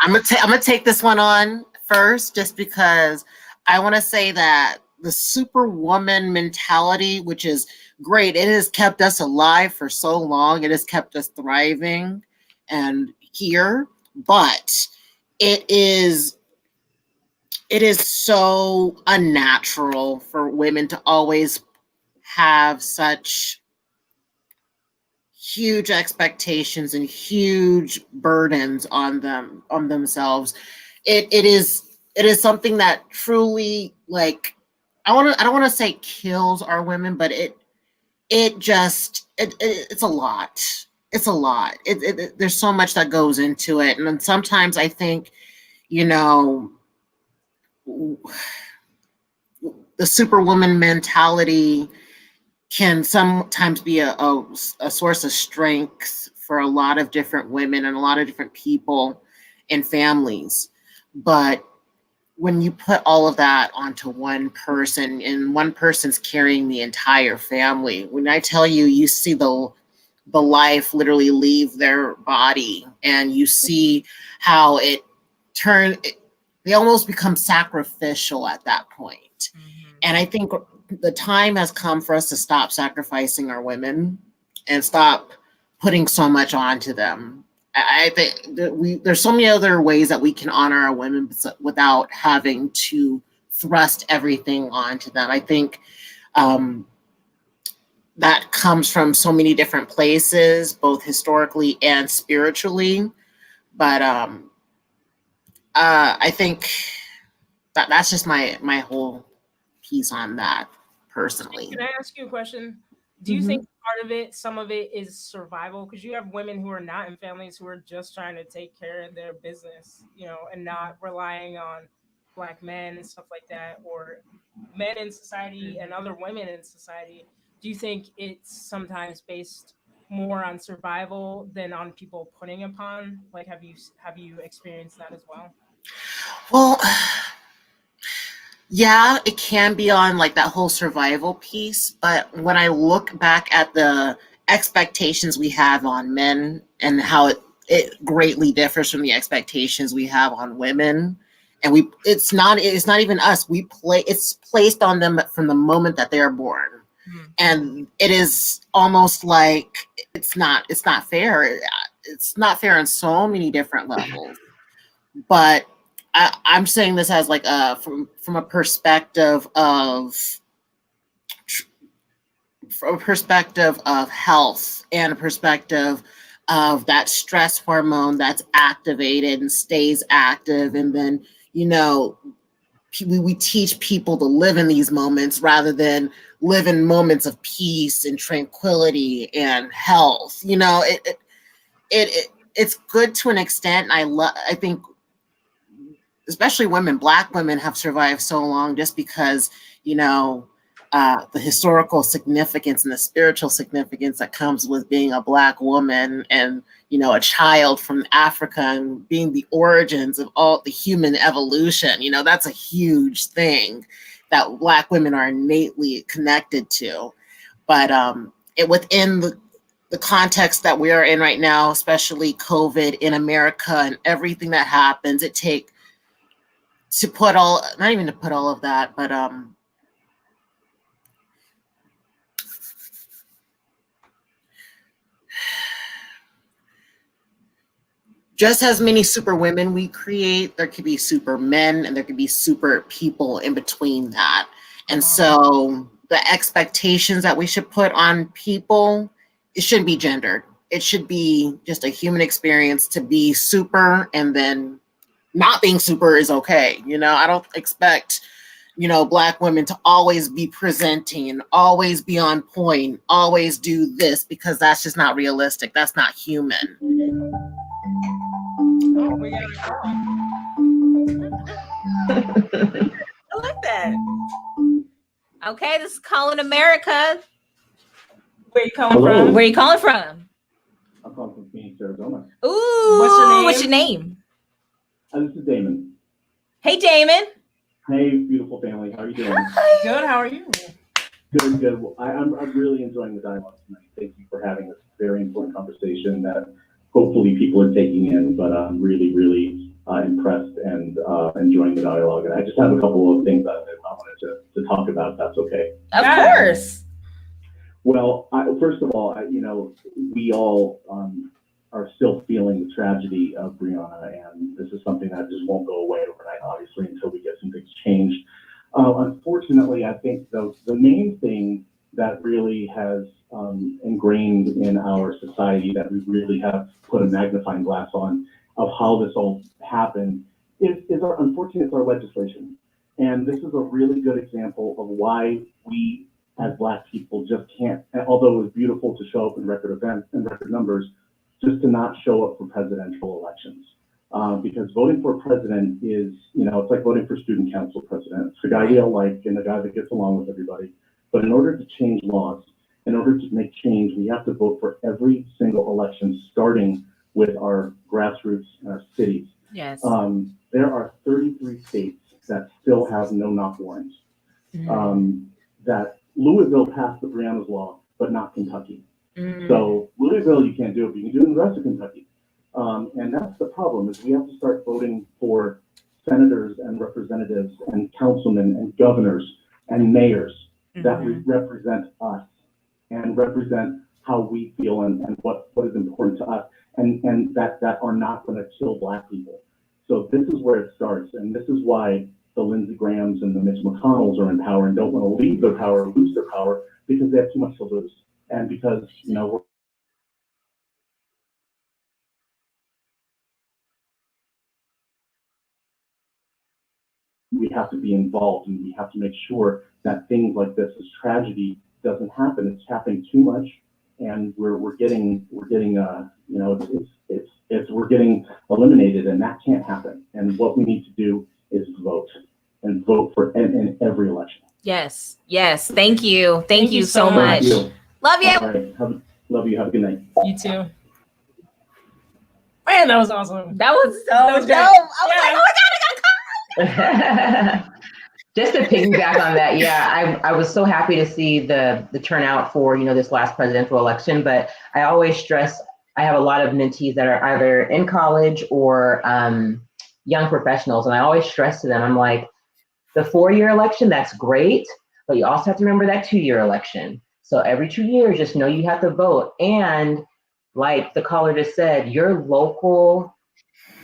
gonna take this one on first, just because I want to say that the superwoman mentality, which is great, it has kept us alive for so long. It has kept us thriving and here, but it is so unnatural for women to always have such huge expectations and huge burdens on themselves. It is something that truly, like, I don't want to say kills our women, but it's a lot. It's a lot. There's so much that goes into it, and then sometimes I think, the superwoman mentality can sometimes be a source of strength for a lot of different women and a lot of different people and families. But when you put all of that onto one person, and one person's carrying the entire family, when I tell you, you see the life literally leave their body, and you see how they almost become sacrificial at that point. And I think the time has come for us to stop sacrificing our women and stop putting so much onto them. I think that there's so many other ways that we can honor our women without having to thrust everything onto them. I think that comes from so many different places, both historically and spiritually. But I think that's just my whole piece on that personally. Can I ask you a question? Do you think part of it, some of it is survival? Because you have women who are not in families who are just trying to take care of their business, and not relying on Black men and stuff like that, or men in society and other women in society. Do you think it's sometimes based more on survival than on people putting upon? Like, have you experienced that as well? Well, yeah, it can be on like that whole survival piece, but when I look back at the expectations we have on men and how it greatly differs from the expectations we have on women, and it's not even us. It's placed on them from the moment that they are born. And it is almost like it's not fair. It's not fair on so many different levels. But I'm saying this as like from a perspective of health, and a perspective of that stress hormone that's activated and stays active, and then we teach people to live in these moments rather than live in moments of peace and tranquility and health. It's good to an extent. I think especially Black women have survived so long just because, the historical significance and the spiritual significance that comes with being a Black woman and, a child from Africa, and being the origins of all the human evolution. That's a huge thing that Black women are innately connected to. But within the context that we are in right now, especially COVID in America and everything that happens, not even to put all of that, but just as many super women we create, there could be super men, and there could be super people in between that. And so the expectations that we should put on people it shouldn't be gendered. It should be just a human experience to be super, and then not being super is okay. You know, I don't expect, you know, Black women to always be presenting, always be on point, always do this, because that's just not realistic. That's not human. Oh, we got a call. I like that. Okay, this is Calling America. Where you calling Hello. from? Where you calling from? I'm calling from Phoenix, Arizona. Ooh, What's your name? What's your name? This is Damon. Hey, Damon. Hey, beautiful family. How are you doing? Good. How are you? Good, good. Well, I'm really enjoying the dialogue tonight. Thank you for having this very important conversation that hopefully people are taking in, but I'm really, really impressed and enjoying the dialogue. And I just have a couple of things that I wanted to talk about, if that's okay. Of Yeah. course. Well, first of all, you know, we all are still feeling the tragedy of Breonna, and this is something that just won't go away overnight, obviously, until we get some things changed. Unfortunately, I think the main thing that really has ingrained in our society, that we really have put a magnifying glass on of how this all happened, is our, unfortunately, it's our legislation. And this is a really good example of why we, as Black people, just can't, although it was beautiful to show up in record events and record numbers, just to not show up for presidential elections. Because voting for president is, you know, it's like voting for student council president. It's the guy we all like and the guy that gets along with everybody. But in order to change laws, in order to make change, we have to vote for every single election, starting with our grassroots and our cities. Yes. There are 33 states that still have no knock warrants. That Louisville passed the Breonna's law, but not Kentucky. So Louisville, you can't do it, but you can do it in the rest of Kentucky. And that's the problem, is we have to start voting for senators and representatives and councilmen and governors and mayors that represent us and represent how we feel and what is important to us, and that are not going to kill Black people. So this is where it starts, and this is why the Lindsey Grahams and the Mitch McConnells are in power and don't want to leave their power or lose their power, because they have too much to lose. And because, you know, we have to be involved, and we have to make sure that things like this tragedy doesn't happen. It's happening too much, and we're getting you know, we're getting eliminated, and that can't happen. And what we need to do is vote, and vote for in every election. Yes. Yes. Thank you. Thank you so much. Thank you. Love you. All right. Love you. Have a good night. You too. Man, that was awesome. That was so That was dope. great. I was like, oh my God, I got caught. Just to piggyback on that, yeah, I was so happy to see the turnout for, you know, this last presidential election. But I always stress, I have a lot of mentees that are either in college or young professionals, and I always stress to them, I'm like, the 4-year election, that's great, but you also have to remember that 2-year election. So every 2 years, just know you have to vote. And like the caller just said, your local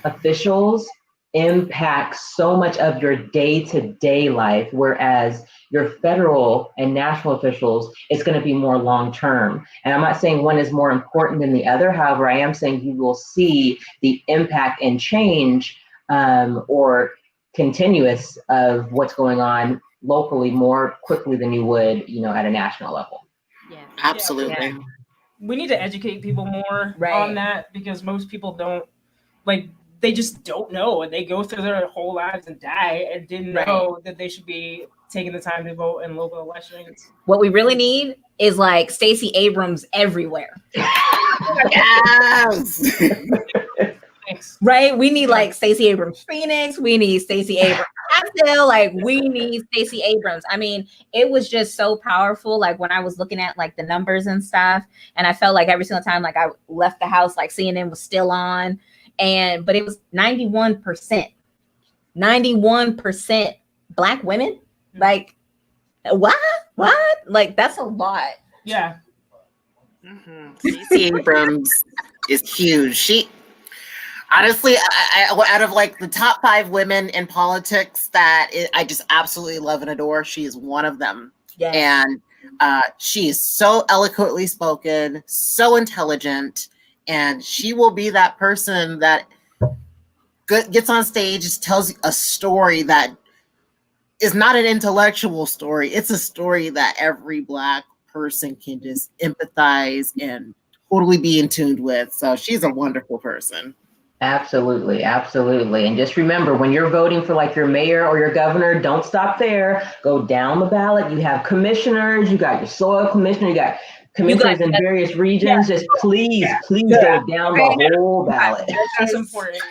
officials impact so much of your day-to-day life, whereas your federal and national officials, it's going to be more long-term. And I'm not saying one is more important than the other. However, I am saying you will see the impact and change or continuous of what's going on locally more quickly than you would, you know, at a national level. Yeah. Absolutely. Yeah. We need to educate people more Right. on that, because most people don't, like, they just don't know, and they go through their whole lives and die and didn't know that they should be taking the time to vote in local elections. What we really need is like Stacey Abrams everywhere. Yes. Thanks. Right? We need like Stacey Abrams Phoenix. We need Stacey Abrams Asheville. Like we need Stacey Abrams. I mean, it was just so powerful. Like when I was looking at like the numbers and stuff, and I felt like every single time like I left the house, like CNN was still on, but it was 91%. 91% Black women. Like what? Like that's a lot. Yeah. Stacey Abrams is huge. She honestly, I out of like the top 5 women in politics that I just absolutely love and adore, she is one of them. Yeah. And She is so eloquently spoken, so intelligent, and she will be that person that gets on stage, just tells a story that is not an intellectual story. It's a story that every Black person can just empathize and totally be in tune with. So she's a wonderful person. Absolutely, absolutely. And just remember, when you're voting for like your mayor or your governor, don't stop there. Go down the ballot. You have commissioners, you got your soil commissioner, you got commissioners in various regions. Just please go down the whole ballot. That's important.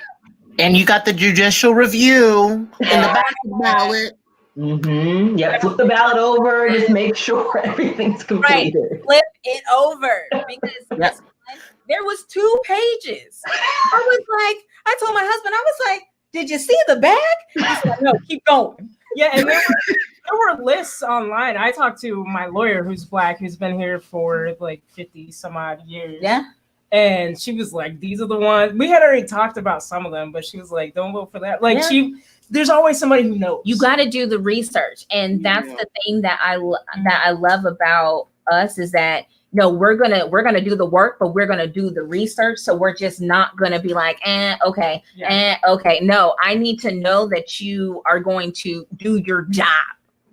And you got the judicial review in the back of the ballot. Mm-hmm. Yeah, flip the ballot over. Just make sure everything's completed. Flip it over because there was 2 pages. I told my husband, I was like, "Did you see the bag?" He said, "No, keep going." Yeah, and there were lists online. I talked to my lawyer, who's Black, who's been here for like 50 some odd years. Yeah. And she was like, "These are the ones." We had already talked about some of them, but she was like, "Don't vote for that." Like there's always somebody who knows. You got to do the research, and that's the thing that I love about us is that we're gonna do the work, but we're gonna do the research. So we're just not gonna be like, okay. No, I need to know that you are going to do your job.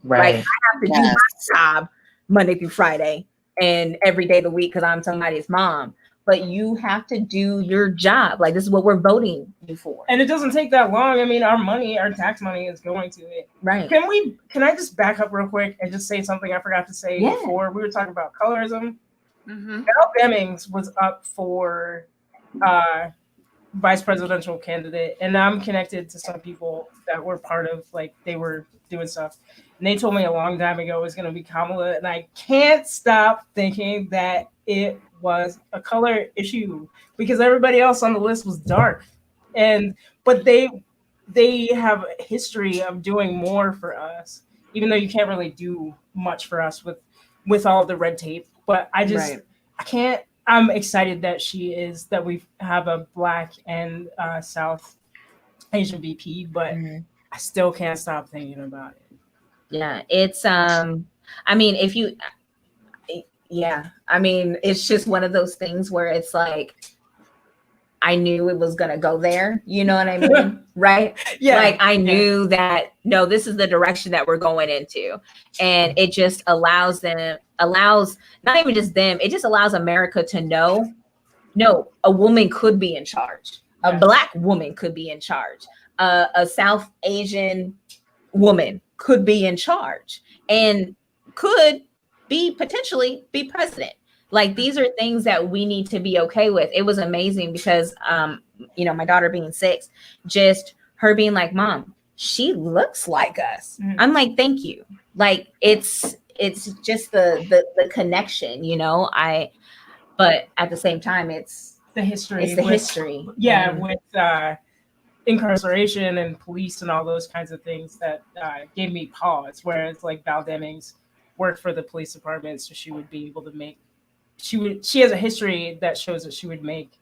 Right. Like I have to do my job Monday through Friday and every day of the week because I'm somebody's mom. But you have to do your job. Like this is what we're voting you for. And it doesn't take that long. I mean, our tax money is going to it. Right. Can I just back up real quick and just say something I forgot to say before? We were talking about colorism. Mm-hmm. Val Demings was up for vice presidential candidate, and I'm connected to some people that were part of, like, they were doing stuff. And they told me a long time ago it was going to be Kamala, and I can't stop thinking that it was a color issue because everybody else on the list was dark, but they have a history of doing more for us, even though you can't really do much for us with all the red tape. But I can't. I'm excited that we have a Black and South Asian VP, but I still can't stop thinking about it. Yeah, it's it's just one of those things where it's like I knew it was gonna go there. You know what I mean? Right? Yeah. Like I knew that this is the direction that we're going into. And it just allows not even just them, it just allows America to know, a woman could be in charge. A Black woman could be in charge. A South Asian woman could be in charge and could potentially be president. Like these are things that we need to be okay with. It was amazing because my daughter being 6, just her being like, "Mom, she looks like us." I'm like, "Thank you." Like it's just the connection, but at the same time it's the history. History. Yeah, with incarceration and police and all those kinds of things that gave me pause, where it's like Val Demings worked for the police department, so she would be able to she has a history that shows that she would make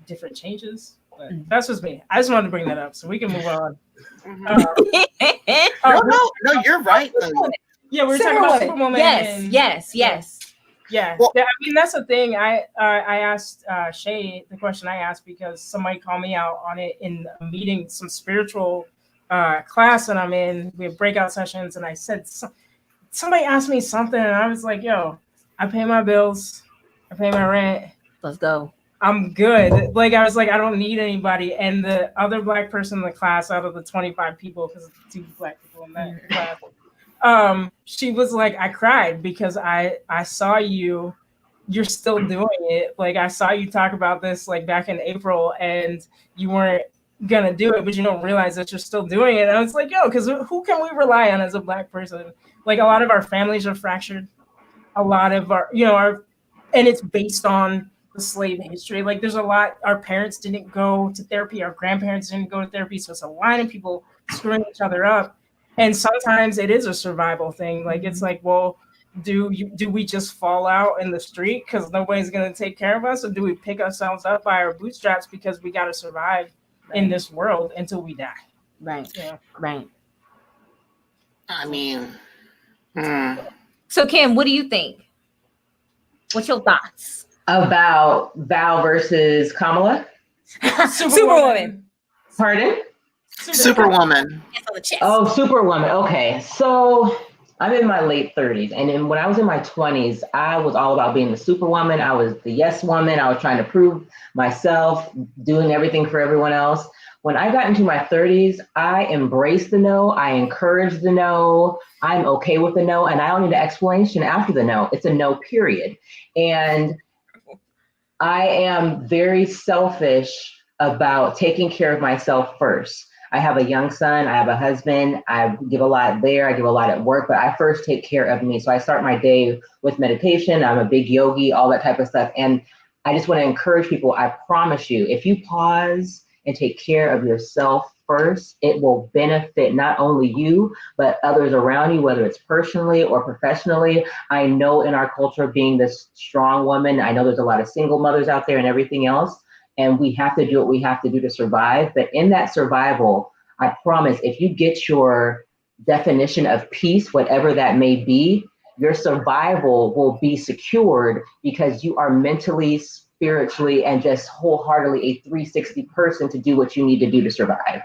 different changes. But that's just me. I just wanted to bring that up so we can move on. No, you're right though. Yeah, we were talking about Superwoman. Yes. Yeah. Well, I mean, that's the thing. I asked Shay the question I asked because somebody called me out on it in a meeting, some spiritual class that I'm in. We have breakout sessions, and I said somebody asked me something, and I was like, "Yo, I pay my bills, I pay my rent. Let's go. I'm good." Like I was like, I don't need anybody. And the other Black person in the class, out of the 25 people, because it's 2 Black people in that class, she was like, "I cried because I saw you're still doing it. Like I saw you talk about this like back in April, and you weren't gonna do it, but you don't realize that you're still doing it." And I was like, "Yo, because who can we rely on as a Black person? Like a lot of our families are fractured. A lot of our, and it's based on the slave history. Like there's a lot, our parents didn't go to therapy, our grandparents didn't go to therapy. So it's a line of people screwing each other up. And sometimes it is a survival thing. Like it's like, well, do we just fall out in the street because nobody's going to take care of us? Or do we pick ourselves up by our bootstraps because we got to survive in this world until we die? Right. Yeah. Right. I mean, So Kim, what do you think? What's your thoughts? About Val versus Kamala? Superwoman. Pardon? Superwoman. Yes, on the chest. Oh, Superwoman. Okay. So I'm in my late 30s. And then when I was in my 20s, I was all about being the superwoman. I was the yes woman. I was trying to prove myself, doing everything for everyone else. When I got into my 30s, I embraced the no. I encouraged the no. I'm okay with the no. And I don't need an explanation after the no. It's a no, period. And I am very selfish about taking care of myself first. I have a young son, I have a husband, I give a lot there, I give a lot at work, but I first take care of me. So I start my day with meditation. I'm a big yogi, all that type of stuff. And I just want to encourage people, I promise you, if you pause and take care of yourself first, it will benefit not only you, but others around you, whether it's personally or professionally. I know in our culture, being this strong woman, I know there's a lot of single mothers out there and everything else, and we have to do what we have to do to survive. But in that survival, I promise, if you get your definition of peace, whatever that may be, your survival will be secured because you are mentally, spiritually, and just wholeheartedly a 360 person to do what you need to do to survive.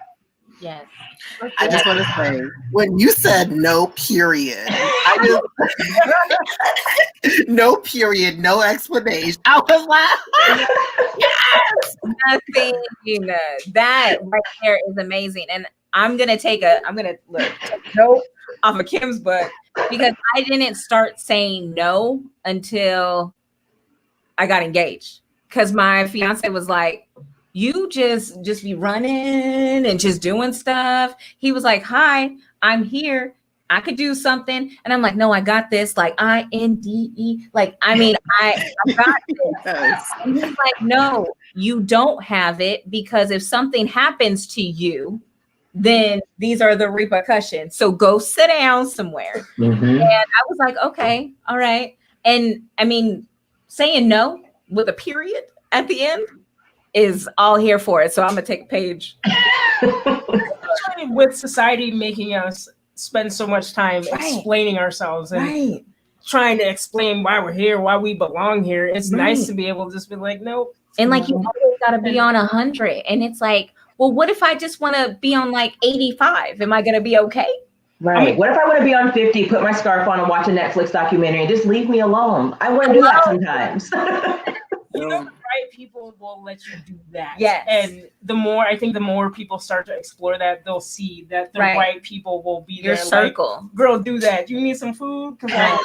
Yes. I just want to say, when you said no period, I just no period, no explanation. I was like, yes. Nothing. That right there is amazing. And I'm gonna take a note off of Kim's book because I didn't start saying no until I got engaged. Because my fiance was like, you just be running and just doing stuff. He was like, hi, I'm here. I could do something. And I'm like, no, I got this. Like INDE. Like, I mean, I got this. And he's like, no, you don't have it, because if something happens to you, then these are the repercussions. So go sit down somewhere. Mm-hmm. And I was like, okay, all right. And I mean, saying no with a period at the end is all here for it. So I'm gonna take a page. With society making us spend so much time explaining ourselves and trying to explain why we're here, why we belong here, it's nice to be able to just be like, nope. And like, you always gotta be on 100. And it's like, well, what if I just want to be on like 85? Am I gonna be okay? Right. I mean, what if I want to be on 50, put my scarf on and watch a Netflix documentary and just leave me alone? I want to do that sometimes. You know, the right people will let you do that. Yes. And the more people start to explore that, they'll see that the right people will be Your there. circle. Like, girl, do that. You need some food? Because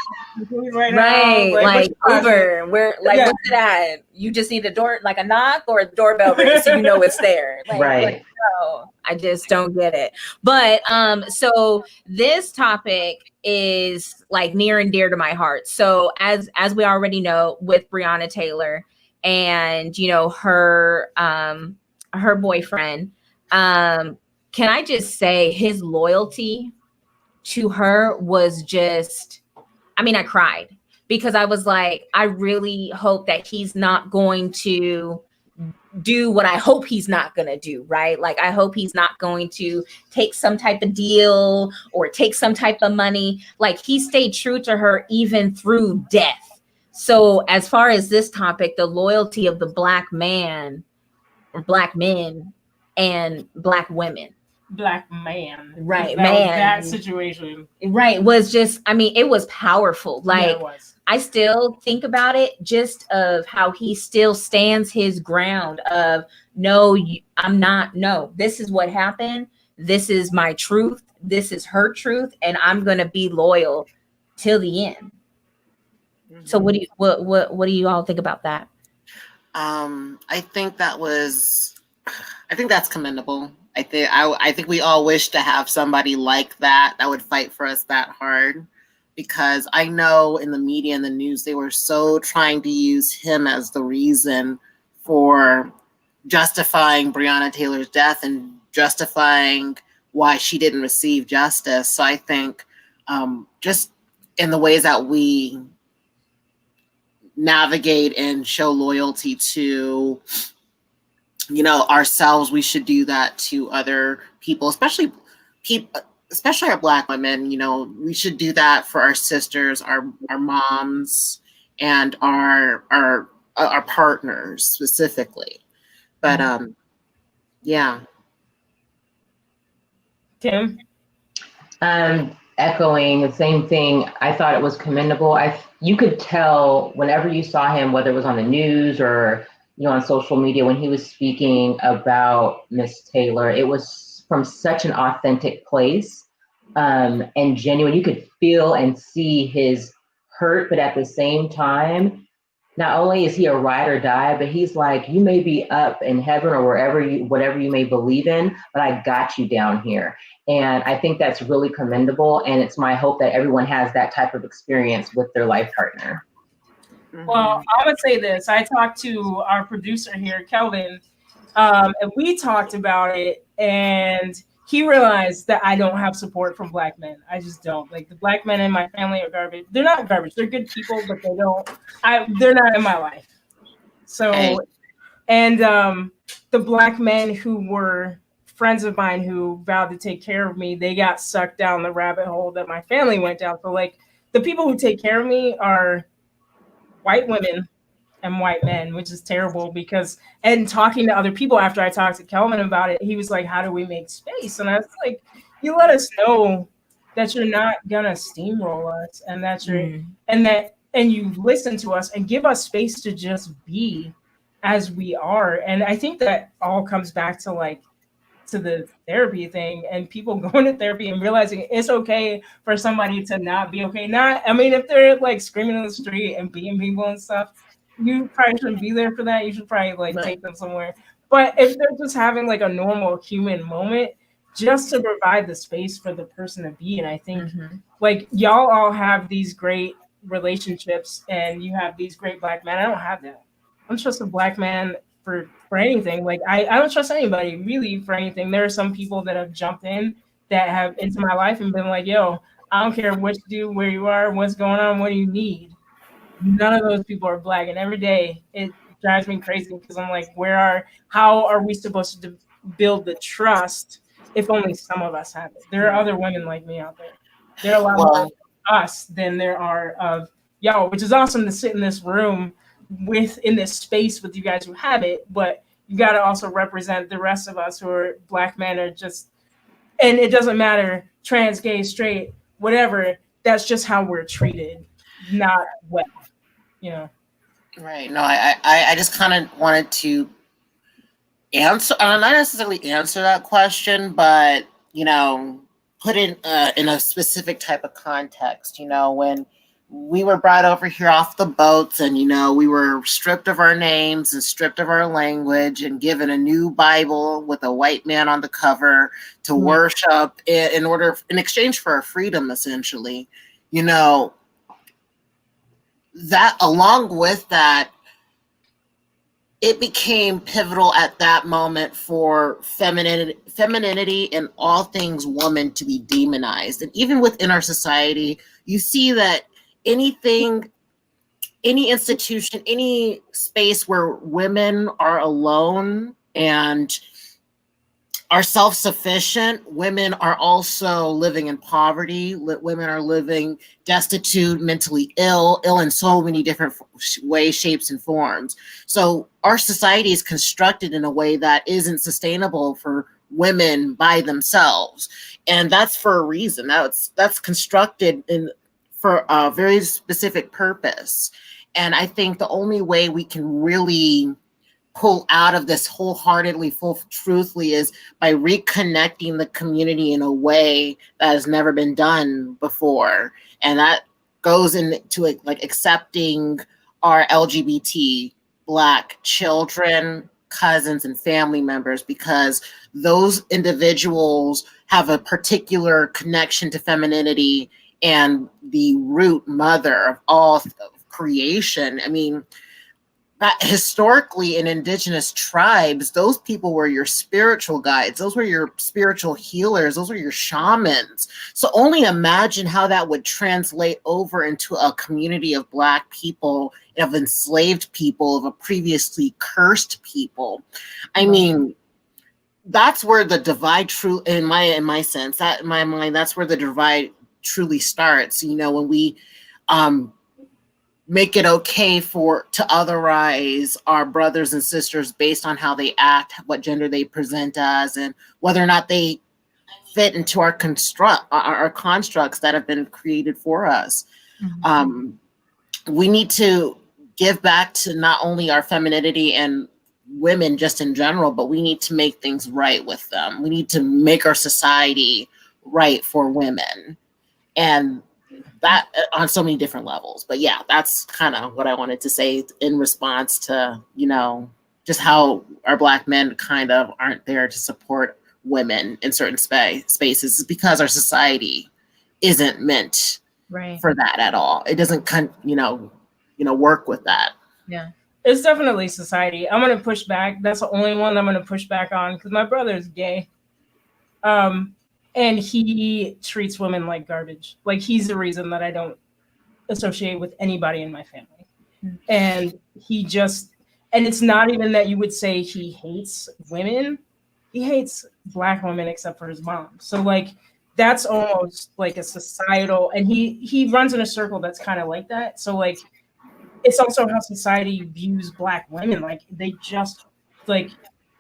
right now. Like Uber. Where what's it at? You just need a knock or a doorbell ring so you know it's there. Like, no, I just don't get it. But so this topic is like near and dear to my heart. So as we already know, with Breonna Taylor and her boyfriend, can I just say his loyalty to her was just, I mean, I cried because I was like, I really hope that he's not going to do what I hope he's not going to do, right? Like, I hope he's not going to take some type of deal or take some type of money. Like, he stayed true to her even through death. So as far as this topic, the loyalty of the Black man or Black men and Black women. Black man. Right, that situation. Right, was just, I mean, it was powerful. Like, it was. I still think about it just of how he still stands his ground of, no, I'm not, no, this is what happened. This is my truth. This is her truth. And I'm going to be loyal till the end. So what do you all think about that? I think that's commendable. I think we all wish to have somebody like that would fight for us that hard, because I know in the media and the news, they were so trying to use him as the reason for justifying Breonna Taylor's death and justifying why she didn't receive justice. So I think just in the ways that we navigate and show loyalty to ourselves, we should do that to other people, especially especially our Black women, we should do that for our sisters, our moms, and our partners specifically. But yeah. Tim? Echoing the same thing. I thought it was commendable. You could tell whenever you saw him, whether it was on the news or on social media, when he was speaking about Miss Taylor, it was from such an authentic place and genuine. You could feel and see his hurt, but at the same time, not only is he a ride or die, but he's like, you may be up in heaven or whatever you may believe in, but I got you down here. And I think that's really commendable. And it's my hope that everyone has that type of experience with their life partner. Well, I would say this. I talked to our producer here, Kelvin, and we talked about it, and he realized that I don't have support from Black men. I just don't. Like, the Black men in my family are garbage. They're not garbage. They're good people, but they're not in my life. So, Hey. And the Black men who were friends of mine who vowed to take care of me, they got sucked down the rabbit hole that my family went down. So, like, the people who take care of me are white women and white men, which is terrible and talking to other people after I talked to Kelvin about it, he was like, how do we make space? And I was like, you let us know that you're not gonna steamroll us and that and you listen to us and give us space to just be as we are. And I think that all comes back to to the therapy thing and people going to therapy and realizing it's okay for somebody to not be okay. If they're like screaming in the street and beating people and stuff, you probably shouldn't be there for that. You should probably take them somewhere. But if they're just having like a normal human moment, just to provide the space for the person to be. And I think like y'all all have these great relationships and you have these great Black men. I don't have that. I'm just a Black man for anything. Like I don't trust anybody really for anything. There are some people that have jumped in that have into my life and been like, yo, I don't care what you do, where you are, what's going on, what do you need. None of those people are Black. And every day it drives me crazy because I'm like, how are we supposed to build the trust if only some of us have it? There are other women like me out there. There are a lot more of us than there are of y'all, which is awesome to sit in this room in this space with you guys who have it, but you got to also represent the rest of us who are Black men and it doesn't matter, trans, gay, straight, whatever, that's just how we're treated, not well, Right. No, I just kind of wanted to answer, not necessarily answer that question, but, put it in a specific type of context, when we were brought over here off the boats and, we were stripped of our names and stripped of our language and given a new Bible with a white man on the cover to worship in exchange for our freedom, essentially, that along with that, it became pivotal at that moment for femininity and all things woman to be demonized. And even within our society, you see that any institution, any space where women are alone and are self-sufficient, women are also living in poverty. Women are living destitute, mentally ill in so many different ways, shapes, and forms. So our society is constructed in a way that isn't sustainable for women by themselves. And that's for a reason. That's constructed for a very specific purpose. And I think the only way we can really pull out of this wholeheartedly, truthfully, is by reconnecting the community in a way that has never been done before. And that goes into like accepting our LGBT Black children, cousins, and family members, because those individuals have a particular connection to femininity and the root mother of all creation. I mean, historically in indigenous tribes, those people were your spiritual guides. Those were your spiritual healers. Those were your shamans. So only imagine how that would translate over into a community of Black people, of enslaved people, of a previously cursed people. I mean, that's where the divide in my sense, that in my mind, that's where the divide truly starts. You know, when we make it okay to otherize our brothers and sisters based on how they act, what gender they present as, and whether or not they fit into our constructs that have been created for us. We need to give back to not only our femininity and women just in general, but we need to make things right with them. We need to make our society right for women, and that on so many different levels. But yeah, that's kind of what I wanted to say in response to, you know, just how our Black men kind of aren't there to support women in certain spaces, is because our society isn't meant for that at all. It doesn't work with that. Yeah, it's definitely society. I'm gonna push back. That's the only one I'm gonna push back on, because my brother is gay, and he treats women like garbage. Like, he's the reason that I don't associate with anybody in my family. And it's not even that you would say he hates women. He hates Black women except for his mom. So like, that's almost like a societal, and he runs in a circle that's kind of like that. So like, it's also how society views Black women. Like, they just, like,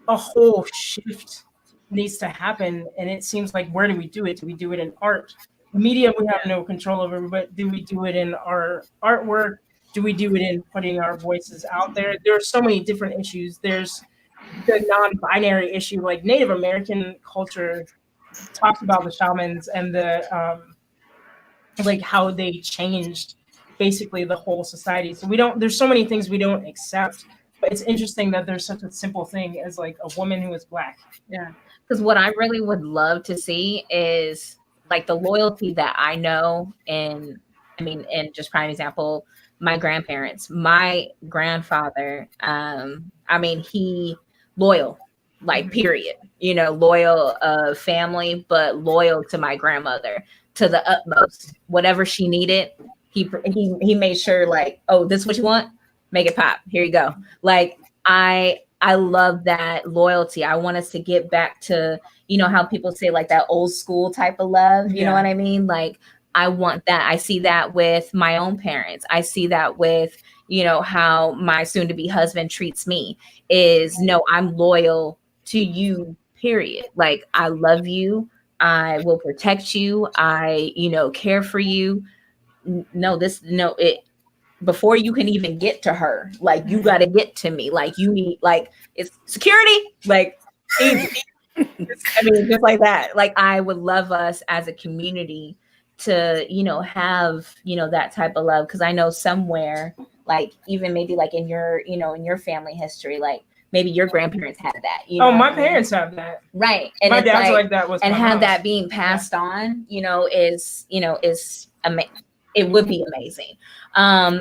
a whole shift needs to happen. And it seems like, where do we do it? Do we do it in art? Media we have no control over, but do we do it in our artwork? Do we do it in putting our voices out there? There are so many different issues. There's the non-binary issue. Like, Native American culture talks about the shamans and the like how they changed basically the whole society. So there's so many things we don't accept, but it's interesting that there's such a simple thing as like a woman who is Black. Yeah, because what I really would love to see is like the loyalty that I know. And I mean, and just prime example, my grandparents, my grandfather, I mean, he loyal, like, period, you know, loyal family, but loyal to my grandmother to the utmost. Whatever she needed, he made sure, like, oh, this is what you want, make it pop, here you go. Like, I love that loyalty. I want us to get back to, you know, how people say like that old school type of love, you know what I mean? Like, I want that. I see that with my own parents. I see that with, you know, how my soon to be husband treats me, is, no, I'm loyal to you, period. Like, I love you. I will protect you. I, you know, care for you. Before you can even get to her, like, you got to get to me. Like, you need, like, it's security, like, easy. I mean, just like that. Like, I would love us as a community to, you know, have, you know, that type of love. Because I know somewhere, like, even maybe like in your, you know, in your family history, like maybe your grandparents had that. You know, my parents have that. Right. And my dad's like that was, and have mom. that being passed on, you know, is it would be amazing.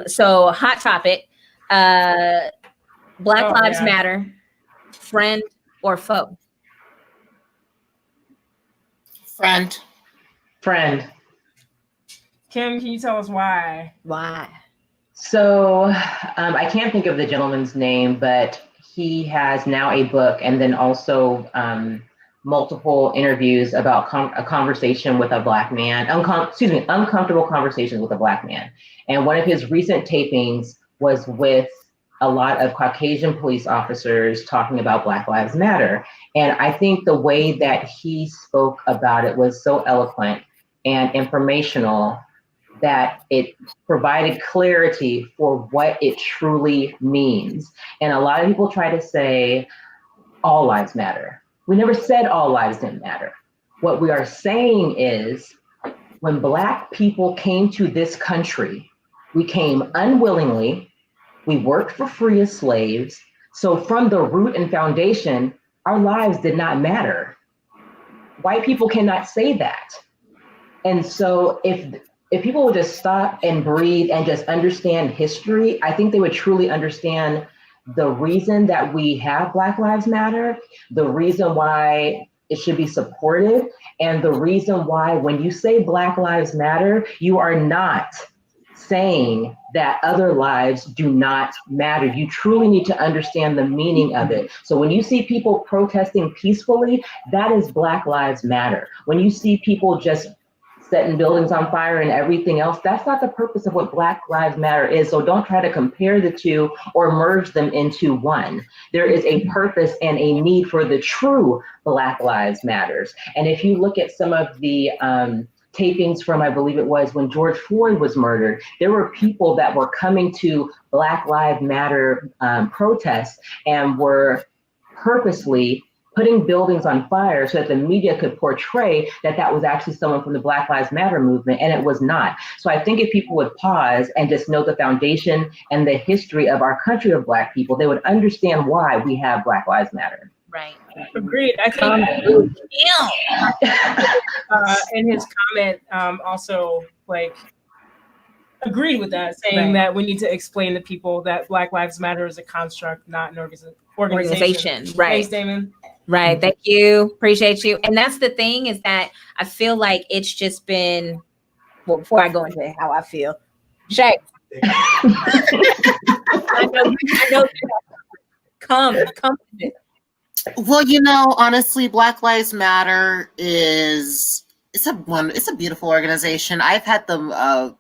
So hot topic, Black Lives Matter, friend or foe? Friend. Kim, can you tell us why? Why? So I can't think of the gentleman's name, but he has now a book and then also multiple interviews about a conversation with a Black man, uncomfortable conversations with a Black man. And one of his recent tapings was with a lot of Caucasian police officers talking about Black Lives Matter. And I think the way that he spoke about it was so eloquent and informational that it provided clarity for what it truly means. And a lot of people try to say all lives matter. We never said all lives didn't matter. What we are saying is, when Black people came to this country, we came unwillingly, we worked for free as slaves. So from the root and foundation, our lives did not matter. White people cannot say that. And so if people would just stop and breathe and just understand history, I think they would truly understand the reason that we have Black Lives Matter, the reason why it should be supported, and the reason why when you say Black Lives Matter, you are not saying that other lives do not matter. You truly need to understand the meaning of it. So when you see people protesting peacefully, that is Black Lives Matter. When you see people just setting buildings on fire and everything else, that's not the purpose of what Black Lives Matter is. So don't try to compare the two or merge them into one. There is a purpose and a need for the true Black Lives Matters. And if you look at some of the tapings from, I believe it was when George Floyd was murdered, there were people that were coming to Black Lives Matter protests and were purposely putting buildings on fire so that the media could portray that that was actually someone from the Black Lives Matter movement, and it was not. So I think if people would pause and just know the foundation and the history of our country of Black people, they would understand why we have Black Lives Matter. Right. Agreed. I think in his comment also like agreed with that, saying that we need to explain to people that Black Lives Matter is a construct, not an organization. Right. Thanks, Damon. Right. Thank you. Appreciate you. And that's the thing, is that I feel like it's just been, well, before I go into how I feel, Shay. I know. Come. Well, honestly, Black Lives Matter it's a beautiful organization. I've had the I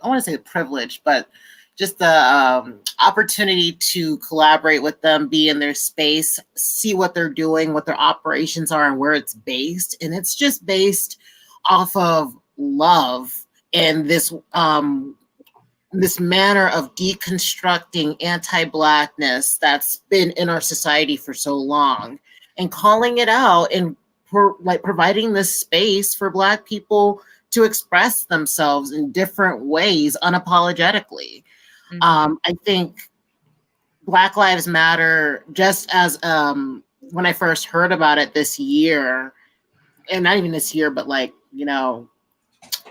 want to say the privilege, but just the opportunity to collaborate with them, be in their space, see what they're doing, what their operations are, and where it's based. And it's just based off of love and this manner of deconstructing anti-Blackness that's been in our society for so long, and calling it out and providing this space for Black people to express themselves in different ways unapologetically. I think Black Lives Matter, just as when I first heard about it this year, and not even this year, but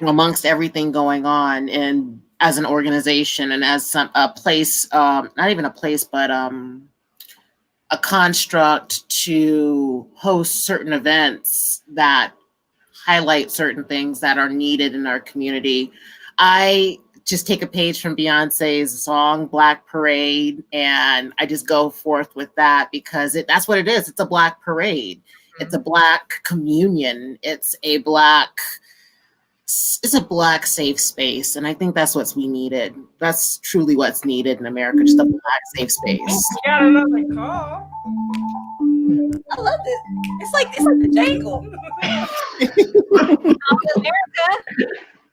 amongst everything going on, and as an organization and as a place, not even a place, but a construct to host certain events that highlight certain things that are needed in our community. I just take a page from Beyonce's song Black Parade, and I just go forth with that because that's what it is. It's a Black parade. Mm-hmm. It's a Black communion. It's a Black safe space. And I think that's what's needed. That's truly what's needed in America, just a Black safe space. Got another call. I love this. It's like the jangle. America.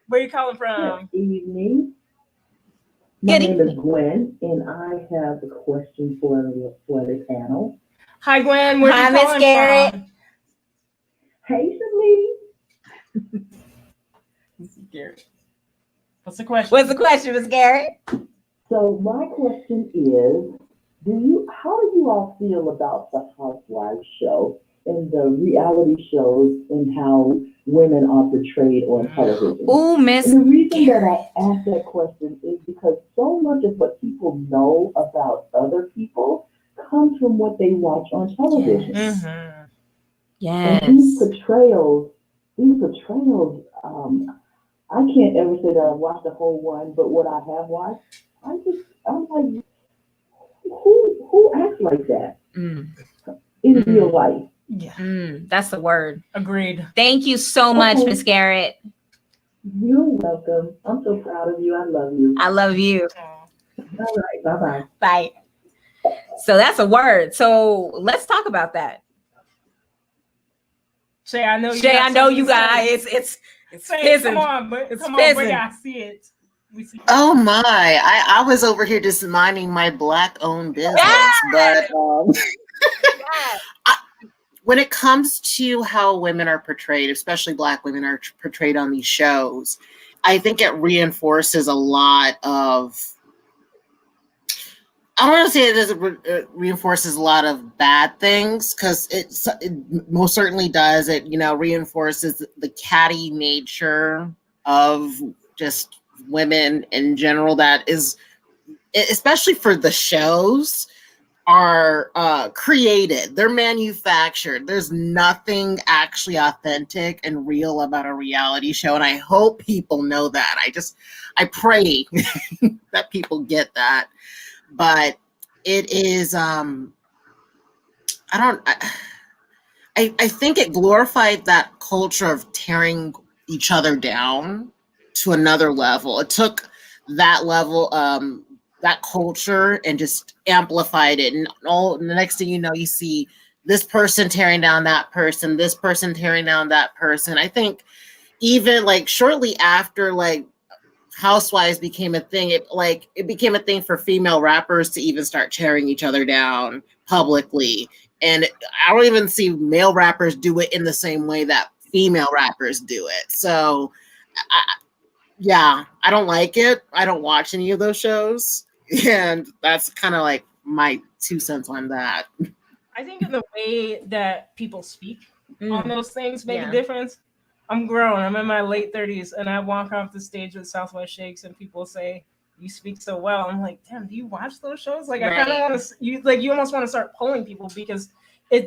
Where you calling from? Good evening. My name is Gwen, and I have a question for the panel. Hi, Gwen. Where Hi, you calling Miss Garrett. from? Hey, Shalene. This is Garrett. What's the question? What's the question, Miss Garrett? So my question is, how do you all feel about the Housewives show and the reality shows and how women are portrayed on television? Oh, Miss. And the reason that I ask that question is because so much of what people know about other people comes from what they watch on television. Mm-hmm. Yes. And these portrayals, I can't ever say that I've watched the whole one, but what I have watched, I'm like, who acts like that in real life? Yeah. That's the word. Agreed. Thank you so much, Miss Garrett. You're welcome. I'm so proud of you. I love you. I love you. All right. Bye-bye. Bye. So that's a word. So let's talk about that. Shay, I know you guys. It's Shay, come on, bring I see it. Oh my! I was over here just minding my Black-owned business, but when it comes to how women are portrayed, especially Black women are portrayed on these shows, I think it reinforces a lot of. I don't want to say it reinforces a lot of bad things, because it most certainly does. It reinforces the catty nature of just women in general. That is, especially for the shows, are created. They're manufactured. There's nothing actually authentic and real about a reality show, and I hope people know that. I pray that people get that. But it is I think it glorified that culture of tearing each other down to another level. It took that level, that culture, and just amplified it. And the next thing you know, you see this person tearing down that person, this person tearing down that person. I think even like shortly after like Housewives became a thing, it became a thing for female rappers to even start tearing each other down publicly. And I don't even see male rappers do it in the same way that female rappers do it. So, yeah, I don't like it. I don't watch any of those shows. And that's kind of like my 2 cents on that. I think in the way that people speak on those things make Yeah. a difference. I'm grown. I'm in my late 30s, and I walk off the stage with Southwest Shakes, and people say, "You speak so well." I'm like, "Damn, do you watch those shows?" Like, I kind of Right. want to. You almost want to start polling people because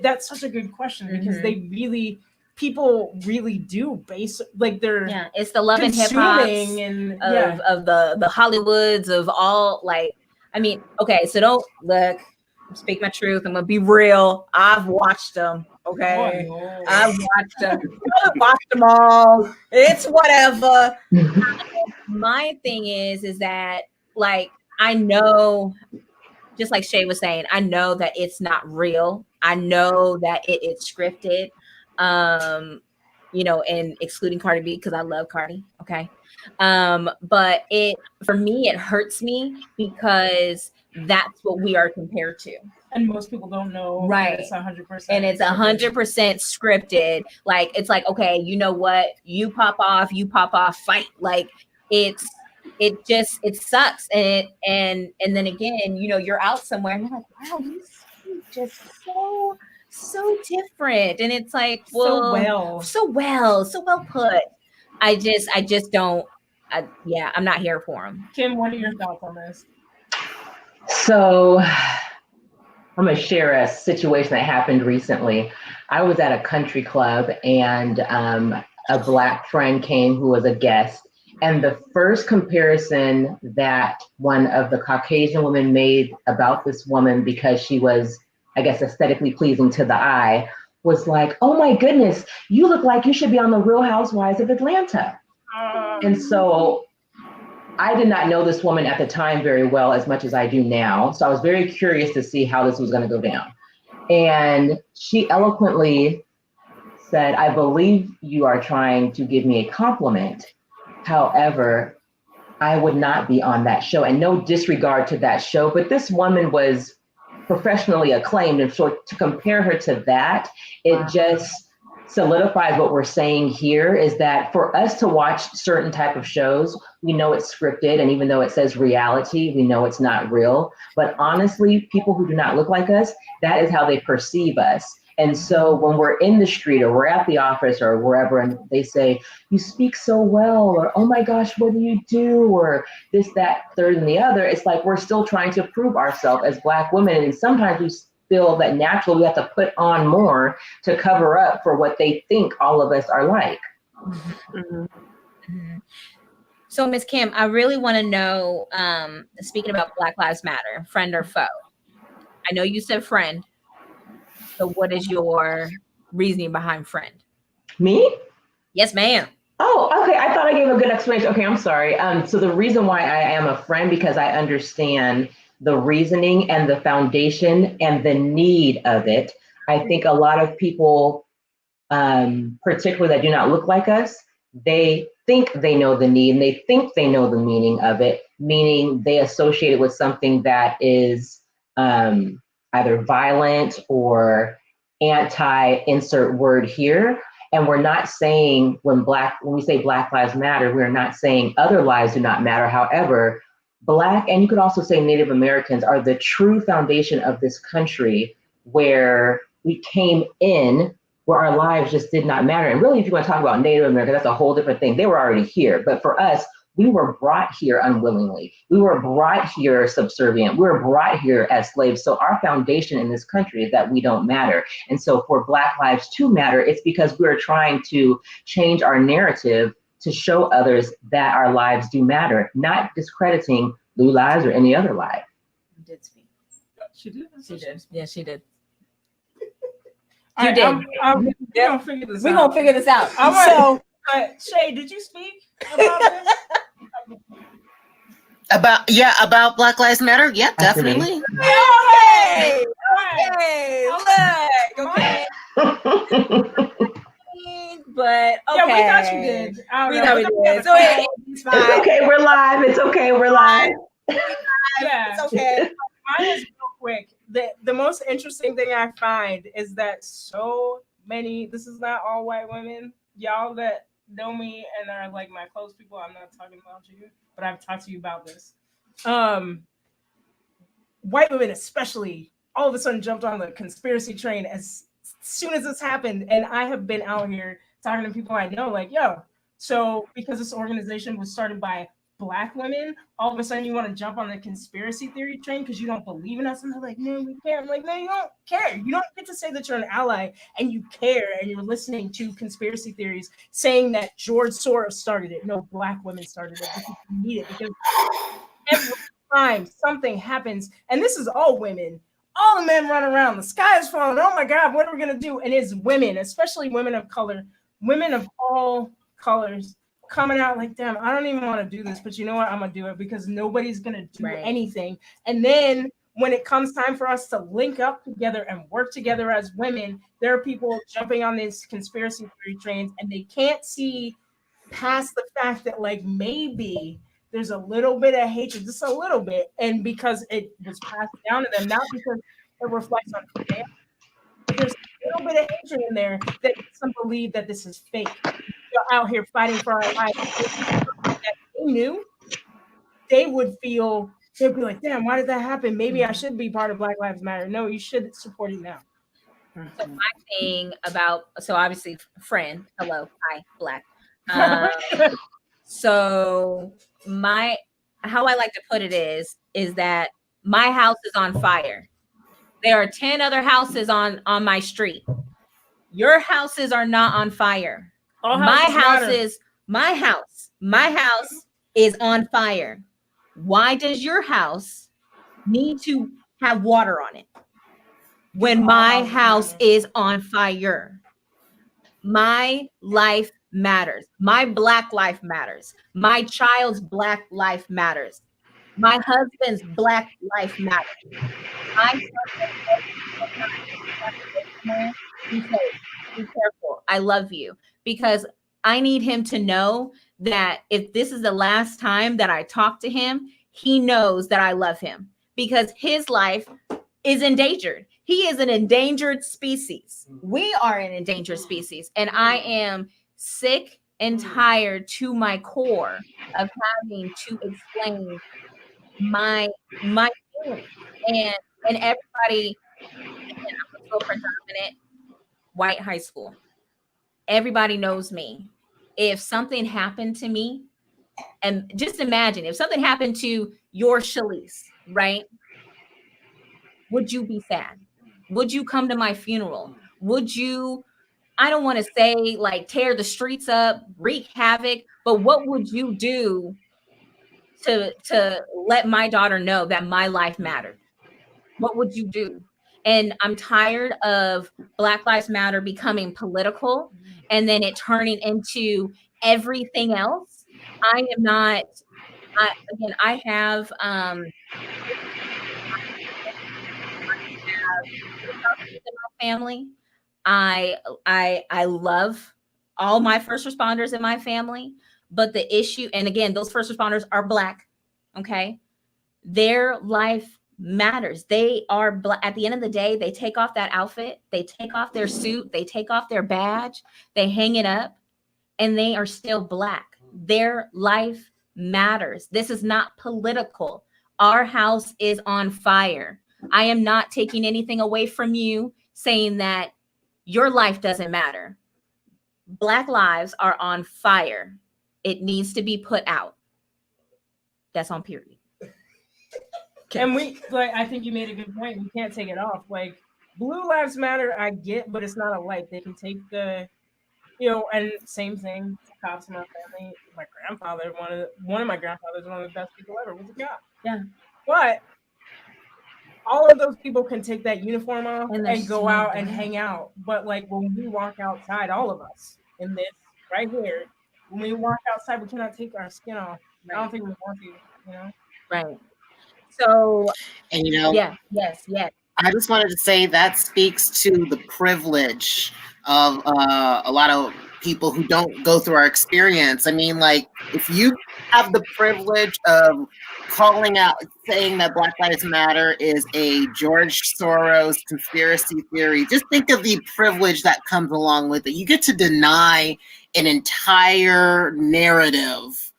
that's such a good question because people really do base like they're Yeah, it's the love and hip hop consuming and of the Hollywoods of all, like, I mean, okay, so don't look, speak my truth. I'm gonna be real. I've watched them. Okay, Oh, no. I've watched them. I've watched them all. It's whatever. My thing is that like I know, just like Shay was saying, I know that it's not real. I know that it is scripted. And excluding Cardi B because I love Cardi. Okay. But for me, it hurts me because that's what we are compared to. And most people don't know Right. that it's 100%. And it's 100% scripted. Like, it's like, okay, you know what? You pop off, fight. Like, it sucks. And then again, you're out somewhere and you're like, wow, you speak just so different. And it's like, well, so well put. I just don't. I'm not here for them. Kim, what are your thoughts on this? So I'm going to share a situation that happened recently. I was at a country club and a Black friend came who was a guest. And the first comparison that one of the Caucasian women made about this woman, because she was, I guess, aesthetically pleasing to the eye, was like, "Oh my goodness, you look like you should be on the Real Housewives of Atlanta." And so I did not know this woman at the time very well as much as I do now. So I was very curious to see how this was going to go down. And she eloquently said, "I believe you are trying to give me a compliment. However, I would not be on that show." And no disregard to that show, but this woman was professionally acclaimed. And so to compare her to that, it just solidifies what we're saying here, is that for us to watch certain type of shows, we know it's scripted. And even though it says reality, we know it's not real. But honestly, people who do not look like us, that is how they perceive us. And so when we're in the street or we're at the office or wherever, and they say, "You speak so well," or "Oh my gosh, what do you do?" or this, that, third, and the other, it's like we're still trying to prove ourselves as Black women. And sometimes we feel that naturally we have to put on more to cover up for what they think all of us are like. So, Ms. Kim, I really want to know, speaking about Black Lives Matter, friend or foe. I know you said friend. So what is your reasoning behind friend? Me? Yes, ma'am. Oh, okay. I thought I gave a good explanation. Okay, I'm sorry. So the reason why I am a friend, because I understand the reasoning and the foundation and the need of it. I think a lot of people, particularly that do not look like us, they think they know the need and they think they know the meaning of it, meaning they associate it with something that is either violent or anti-insert word here. And we're not saying when we say Black Lives Matter, we're not saying other lives do not matter. However, Black, and you could also say Native Americans, are the true foundation of this country, where we came in, where our lives just did not matter. And really, if you want to talk about Native America, that's a whole different thing. They were already here. But for us, We were brought here unwillingly. We were brought here subservient. We were brought here as slaves. So our foundation in this country is that we don't matter. And so for Black lives to matter, it's because we're trying to change our narrative to show others that our lives do matter, not discrediting Lou lives or any other life. You did speak. She did. She did. Yeah, she did. All right, did. We're gonna figure this out. We're gonna figure this out. All right. So Shay, did you speak about this? About Black Lives Matter. Yeah, definitely. okay. Okay. Look, okay. But okay. Yeah, we thought you did. We thought we did. So it's fine. It's okay, we're live. It's okay, we're live. Yeah. It's okay. Mine is real quick. The most interesting thing I find is that so many, this is not all white women, y'all that know me and are like my close people, I'm not talking about you, but I've talked to you about this. White women especially all of a sudden jumped on the conspiracy train as soon as this happened. And I have been out here talking to people I know like, yo, so because this organization was started by Black women, all of a sudden you want to jump on the conspiracy theory train because you don't believe in us. And they're like, no, we care. I'm like, no, you don't care. You don't get to say that you're an ally and you care and you're listening to conspiracy theories saying that George Soros started it. No, Black women started it because you need it. Because every time something happens, and this is all women, all the men run around, the sky is falling. Oh my God, what are we going to do? And it's women, especially women of color, women of all colors, coming out like, damn, I don't even want to do this, but you know what? I'm gonna do it because nobody's gonna do anything. And then when it comes time for us to link up together and work together as women, there are people jumping on these conspiracy theory trains and they can't see past the fact that like maybe there's a little bit of hatred, just a little bit, and because it was passed down to them, not because it reflects on them, but there's a little bit of hatred in there that makes them believe that this is fake. They're out here fighting for our lives. That they knew, they would feel, they'd be like, damn, why did that happen? Maybe I should be part of Black Lives Matter. No, you should support it now. So my thing about, so obviously friend, hello, hi, Black. So how I like to put it is that my house is on fire. There are 10 other houses on my street. Your houses are not on fire. My house is on fire. Why does your house need to have water on it when my house is on fire? My life matters. My Black life matters. My child's Black life matters. My husband's Black life matters. Be careful. I love you. Because I need him to know that if this is the last time that I talk to him, he knows that I love him because his life is endangered. He is an endangered species. We are an endangered species. And I am sick and tired to my core of having to explain my feelings. And everybody, and I'm so predominant white high school. Everybody knows me. If something happened to me, and just imagine if something happened to your Shalice, right? Would you be sad? Would you come to my funeral? Would you, I don't want to say like tear the streets up, wreak havoc, but what would you do to let my daughter know that my life mattered? What would you do? And I'm tired of Black Lives Matter becoming political and then it turning into everything else. I have family. I love all my first responders in my family, but the issue, and again, those first responders are Black, okay? Their life matters. They are Black. At the end of the day, they take off that outfit, they take off their suit, they take off their badge, they hang it up, and they are still Black. Their life matters. This is not political. Our house is on fire. I am not taking anything away from you saying that your life doesn't matter. Black lives are on fire. It needs to be put out. That's on period. And I think you made a good point. We can't take it off. Like, Blue Lives Matter, I get, but it's not a light. They can take the, and same thing. Cops in my family. My grandfather, one of my grandfathers, one of the best people ever, was a cop. Yeah. But all of those people can take that uniform off and go out and hang out. But like when we walk outside, all of us in this right here, when we walk outside, we cannot take our skin off. Right. I don't think we want to, Right. So, And yes. I just wanted to say that speaks to the privilege of a lot of people who don't go through our experience. I mean, like, if you have the privilege of calling out, saying that Black Lives Matter is a George Soros conspiracy theory, just think of the privilege that comes along with it. You get to deny an entire narrative,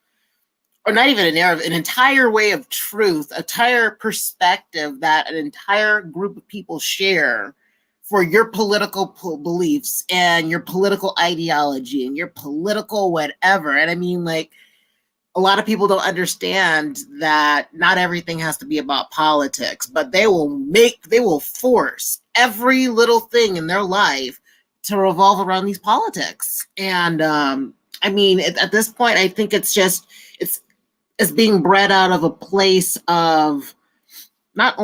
or not even a narrative, an entire way of truth, an entire perspective that an entire group of people share for your political beliefs and your political ideology and your political whatever. And I mean, like, a lot of people don't understand that not everything has to be about politics, but they will force every little thing in their life to revolve around these politics. And I mean, at this point, I think it's being bred out of a place of not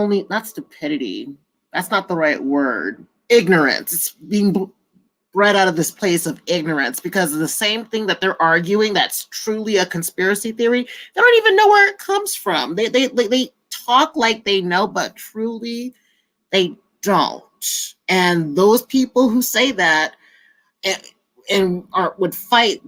stupidity. That's not the right word. Ignorance. It's being bred out of this place of ignorance, because the same thing that they're arguing that's truly a conspiracy theory, they don't even know where it comes from. They talk like they know, but truly they don't. And those people who say that and would fight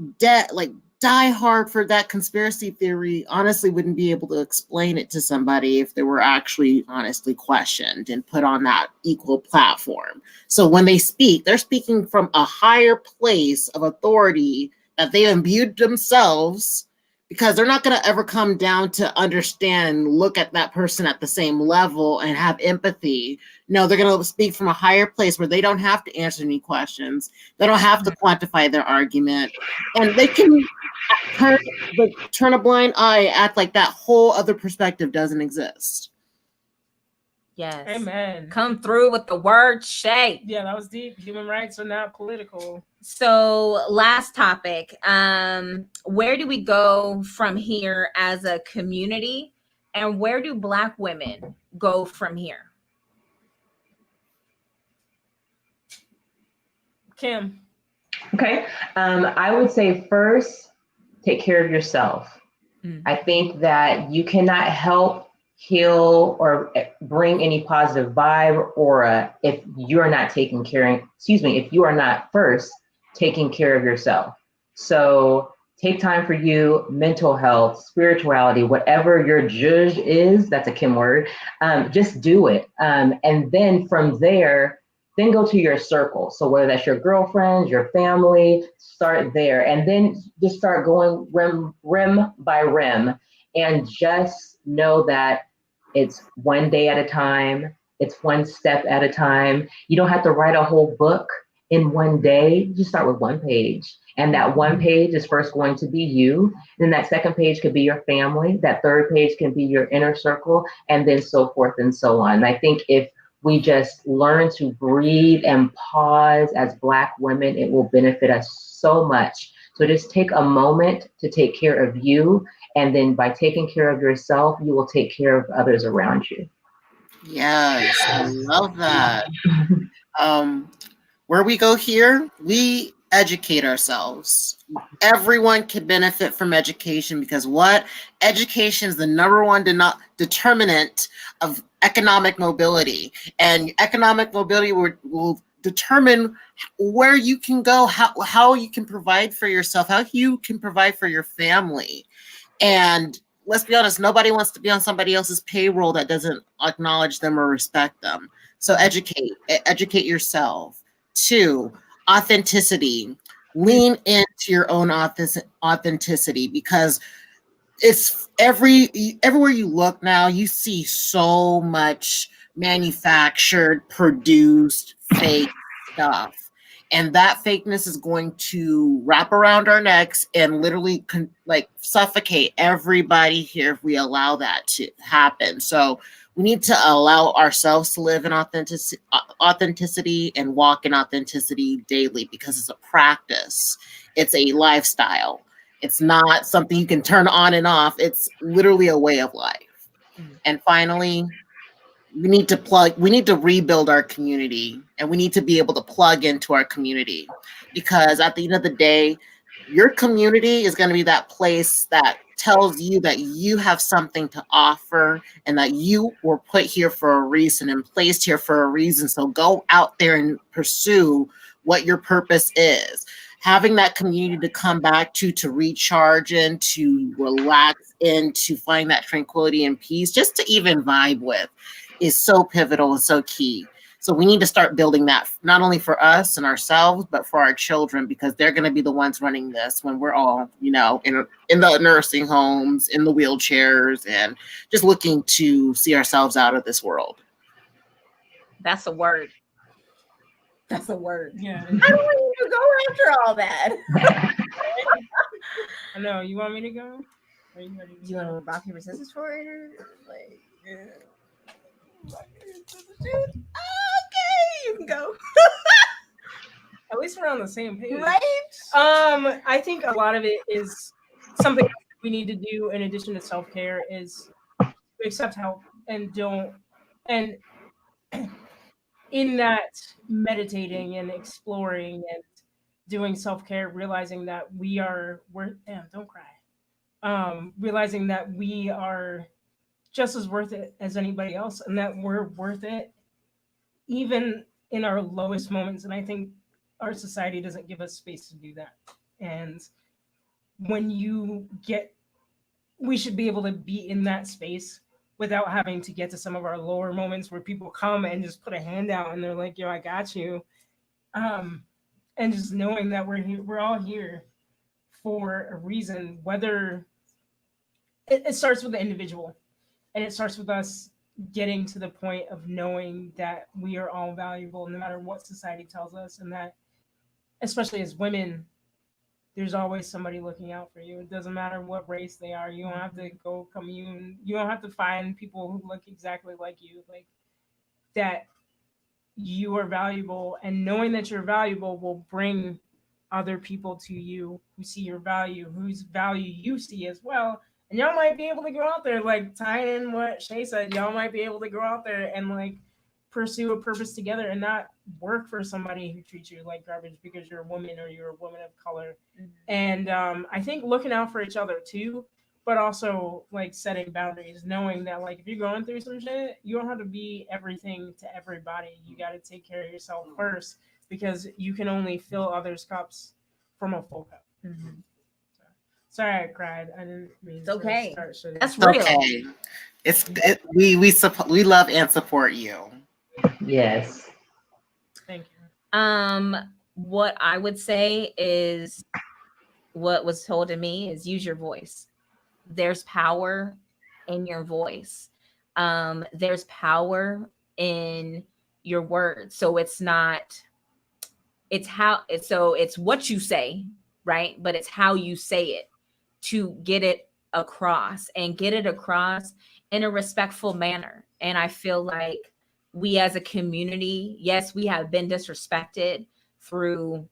die hard for that conspiracy theory, honestly wouldn't be able to explain it to somebody if they were actually honestly questioned and put on that equal platform. So when they speak, they're speaking from a higher place of authority that they imbued themselves, because they're not going to ever come down to understand and look at that person at the same level and have empathy. No, they're going to speak from a higher place where they don't have to answer any questions. They don't have to quantify their argument. And they can turn a blind eye, act like that whole other perspective doesn't exist. Yes. Amen. Come through with the word shape. Yeah, that was deep. Human rights are not political. So last topic, where do we go from here as a community, and where do Black women go from here? Kim. Okay. I would say first, take care of yourself. I think that you cannot help heal or bring any positive vibe or aura if you're not if you are not first taking care of yourself. So take time for you, mental health, spirituality, whatever your judge is, that's a Kim word, just do it. And then from there, then go to your circle. So whether that's your girlfriends, your family, start there. And then just start going rim by rim, and just know that it's one day at a time. It's one step at a time. You don't have to write a whole book in one day. Just start with one page. And that one page is first going to be you. Then that second page could be your family. That third page can be your inner circle, and then so forth and so on. And I think if we just learn to breathe and pause as Black women, it will benefit us so much. So just take a moment to take care of you. And then by taking care of yourself, you will take care of others around you. Yes, I love that. Where we go here, we educate ourselves. Everyone can benefit from education, because education is the number one determinant of economic mobility. And economic mobility will determine where you can go, how you can provide for yourself, how you can provide for your family. And let's be honest, nobody wants to be on somebody else's payroll that doesn't acknowledge them or respect them. So educate yourself. 2, authenticity. Lean into your own authenticity, because it's everywhere you look now, you see so much manufactured, produced, fake stuff. And that fakeness is going to wrap around our necks and literally suffocate everybody here if we allow that to happen. So we need to allow ourselves to live in authenticity and walk in authenticity daily, because it's a practice. It's a lifestyle. It's not something you can turn on and off. It's literally a way of life. And finally, we need to rebuild our community, and we need to be able to plug into our community, because at the end of the day, your community is going to be that place that tells you that you have something to offer and that you were put here for a reason and placed here for a reason. So go out there and pursue what your purpose is. Having that community to come back to recharge in, to relax in, to find that tranquility and peace, just to even vibe with, is so pivotal and so key. So we need to start building that, not only for us and ourselves, but for our children, because they're going to be the ones running this when we're all, in the nursing homes, in the wheelchairs, and just looking to see ourselves out of this world. That's a word. That's a word. Yeah. I don't want you to go after all that. I know. You want me to go? Or you ready to You go? want to rock paper scissors for it, or like? Yeah. Okay, you can go. At least we're on the same page. Right? I think a lot of it is something we need to do in addition to self-care is accept help and in that meditating and exploring and doing self-care, realizing that don't cry. Realizing that we are just as worth it as anybody else, and that we're worth it even in our lowest moments. And I think our society doesn't give us space to do that. And when we should be able to be in that space without having to get to some of our lower moments where people come and just put a hand out and they're like, yo, I got you. And just knowing that we're all here for a reason, whether it starts with the individual, and it starts with us getting to the point of knowing that we are all valuable no matter what society tells us, and that especially as women, there's always somebody looking out for you. It doesn't matter what race they are. You don't have to go commune. You don't have to find people who look exactly like you. Like that, you are valuable, and knowing that you're valuable will bring other people to you who see your value, whose value you see as well. And y'all might be able to go out there, like tying in what Shay said, y'all might be able to go out there and like pursue a purpose together and not work for somebody who treats you like garbage because you're a woman or you're a woman of color. Mm-hmm. And I think looking out for each other too, but also like setting boundaries, knowing that like if you're going through some shit, you don't have to be everything to everybody. You got to take care of yourself first, because you can only fill others' cups from a full cup. Mm-hmm. Sorry, I cried. I didn't mean. It's okay. That's real. Okay. We love and support you. Yes. Thank you. What I would say is, what was told to me is use your voice. There's power in your voice. There's power in your words. So it's what you say, right? But it's how you say it to get it across, and get it across in a respectful manner. And I feel like we as a community, yes, we have been disrespected through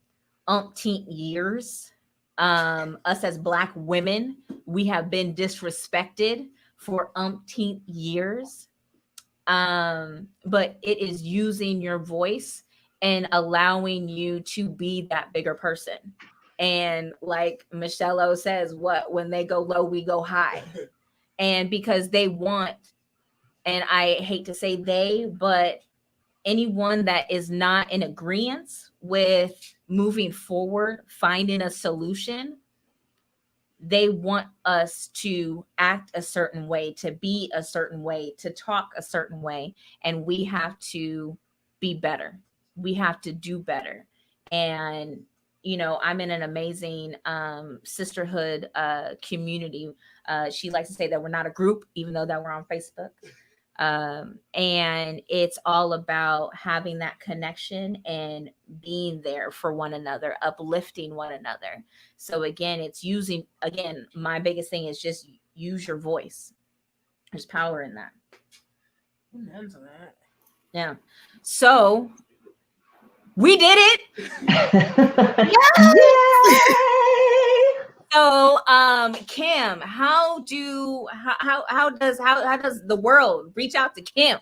umpteen years. Us as Black women, we have been disrespected for umpteen years. But it is using your voice and allowing you to be that bigger person. And like Michelle O says, when they go low, we go high. And because they want, and I hate to say they, but anyone that is not in agreement with moving forward, finding a solution, they want us to act a certain way, to be a certain way, to talk a certain way. And we have to be better. We have to do better. And, I'm in an amazing sisterhood community. She likes to say that we're not a group, even though that we're on Facebook. And it's all about having that connection and being there for one another, uplifting one another. So again, it's using, again, my biggest thing is just use your voice. There's power in that. Amen to that. Yeah. So we did it. Yay! So, Kim, how does the world reach out to Kim?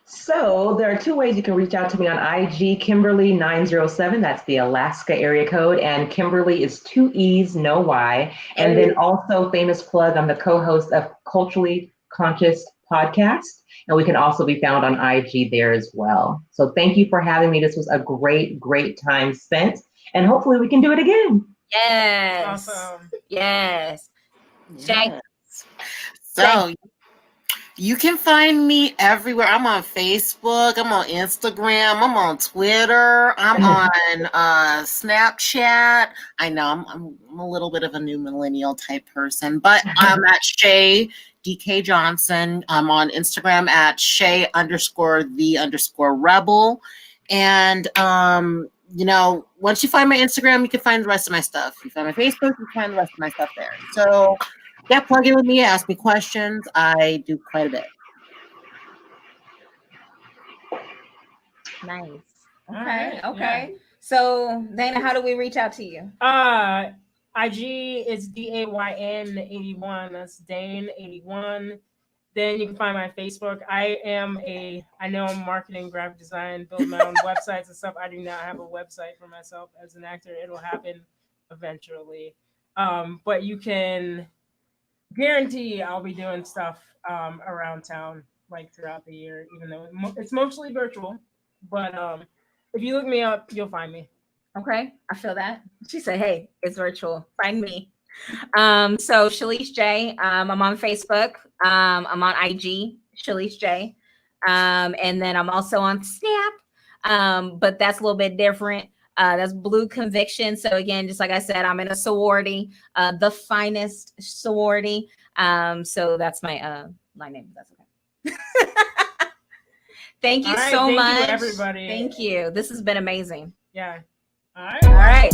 So there are two ways you can reach out to me on IG, Kimberly 907. That's the Alaska area code. And Kimberly is 2 E's, no Y. And then also, famous plug, I'm the co-host of Culturally Conscious Podcast. And we can also be found on IG there as well. So thank you for having me. This was a great, great time spent. And hopefully we can do it again. Yes. Awesome. Yes. Jay. Yes. So you can find me everywhere. I'm on Facebook. I'm on Instagram. I'm on Twitter. I'm on Snapchat. I know I'm a little bit of a new millennial type person, but I'm at Shay DK Johnson. I'm on Instagram at Shay_the_rebel. And you know, once you find my Instagram, you can find the rest of my stuff. You find my Facebook, you can find the rest of my stuff there. So yeah, plug in with me, ask me questions. I do quite a bit. Nice. All Okay. right, Okay. So, Dana, how do we reach out to you? IG is DAYN81. That's Dane81. Then you can find my Facebook. I know I'm marketing, graphic design, build my own websites and stuff. I do not have a website for myself as an actor. It'll happen eventually. But you can guarantee I'll be doing stuff around town like throughout the year, even though it's mostly virtual. But if you look me up, you'll find me. Okay, I feel that. She said, "Hey, it's virtual. Find me." So Shalice J. I'm on Facebook. I'm on IG, Shalice J. And then I'm also on Snap. But that's a little bit different. That's Blue Conviction. So again, just like I said, I'm in a sorority, the finest sorority. So that's my name. That's okay. Thank you so much, you, everybody. Thank you. This has been amazing. Yeah. All All right.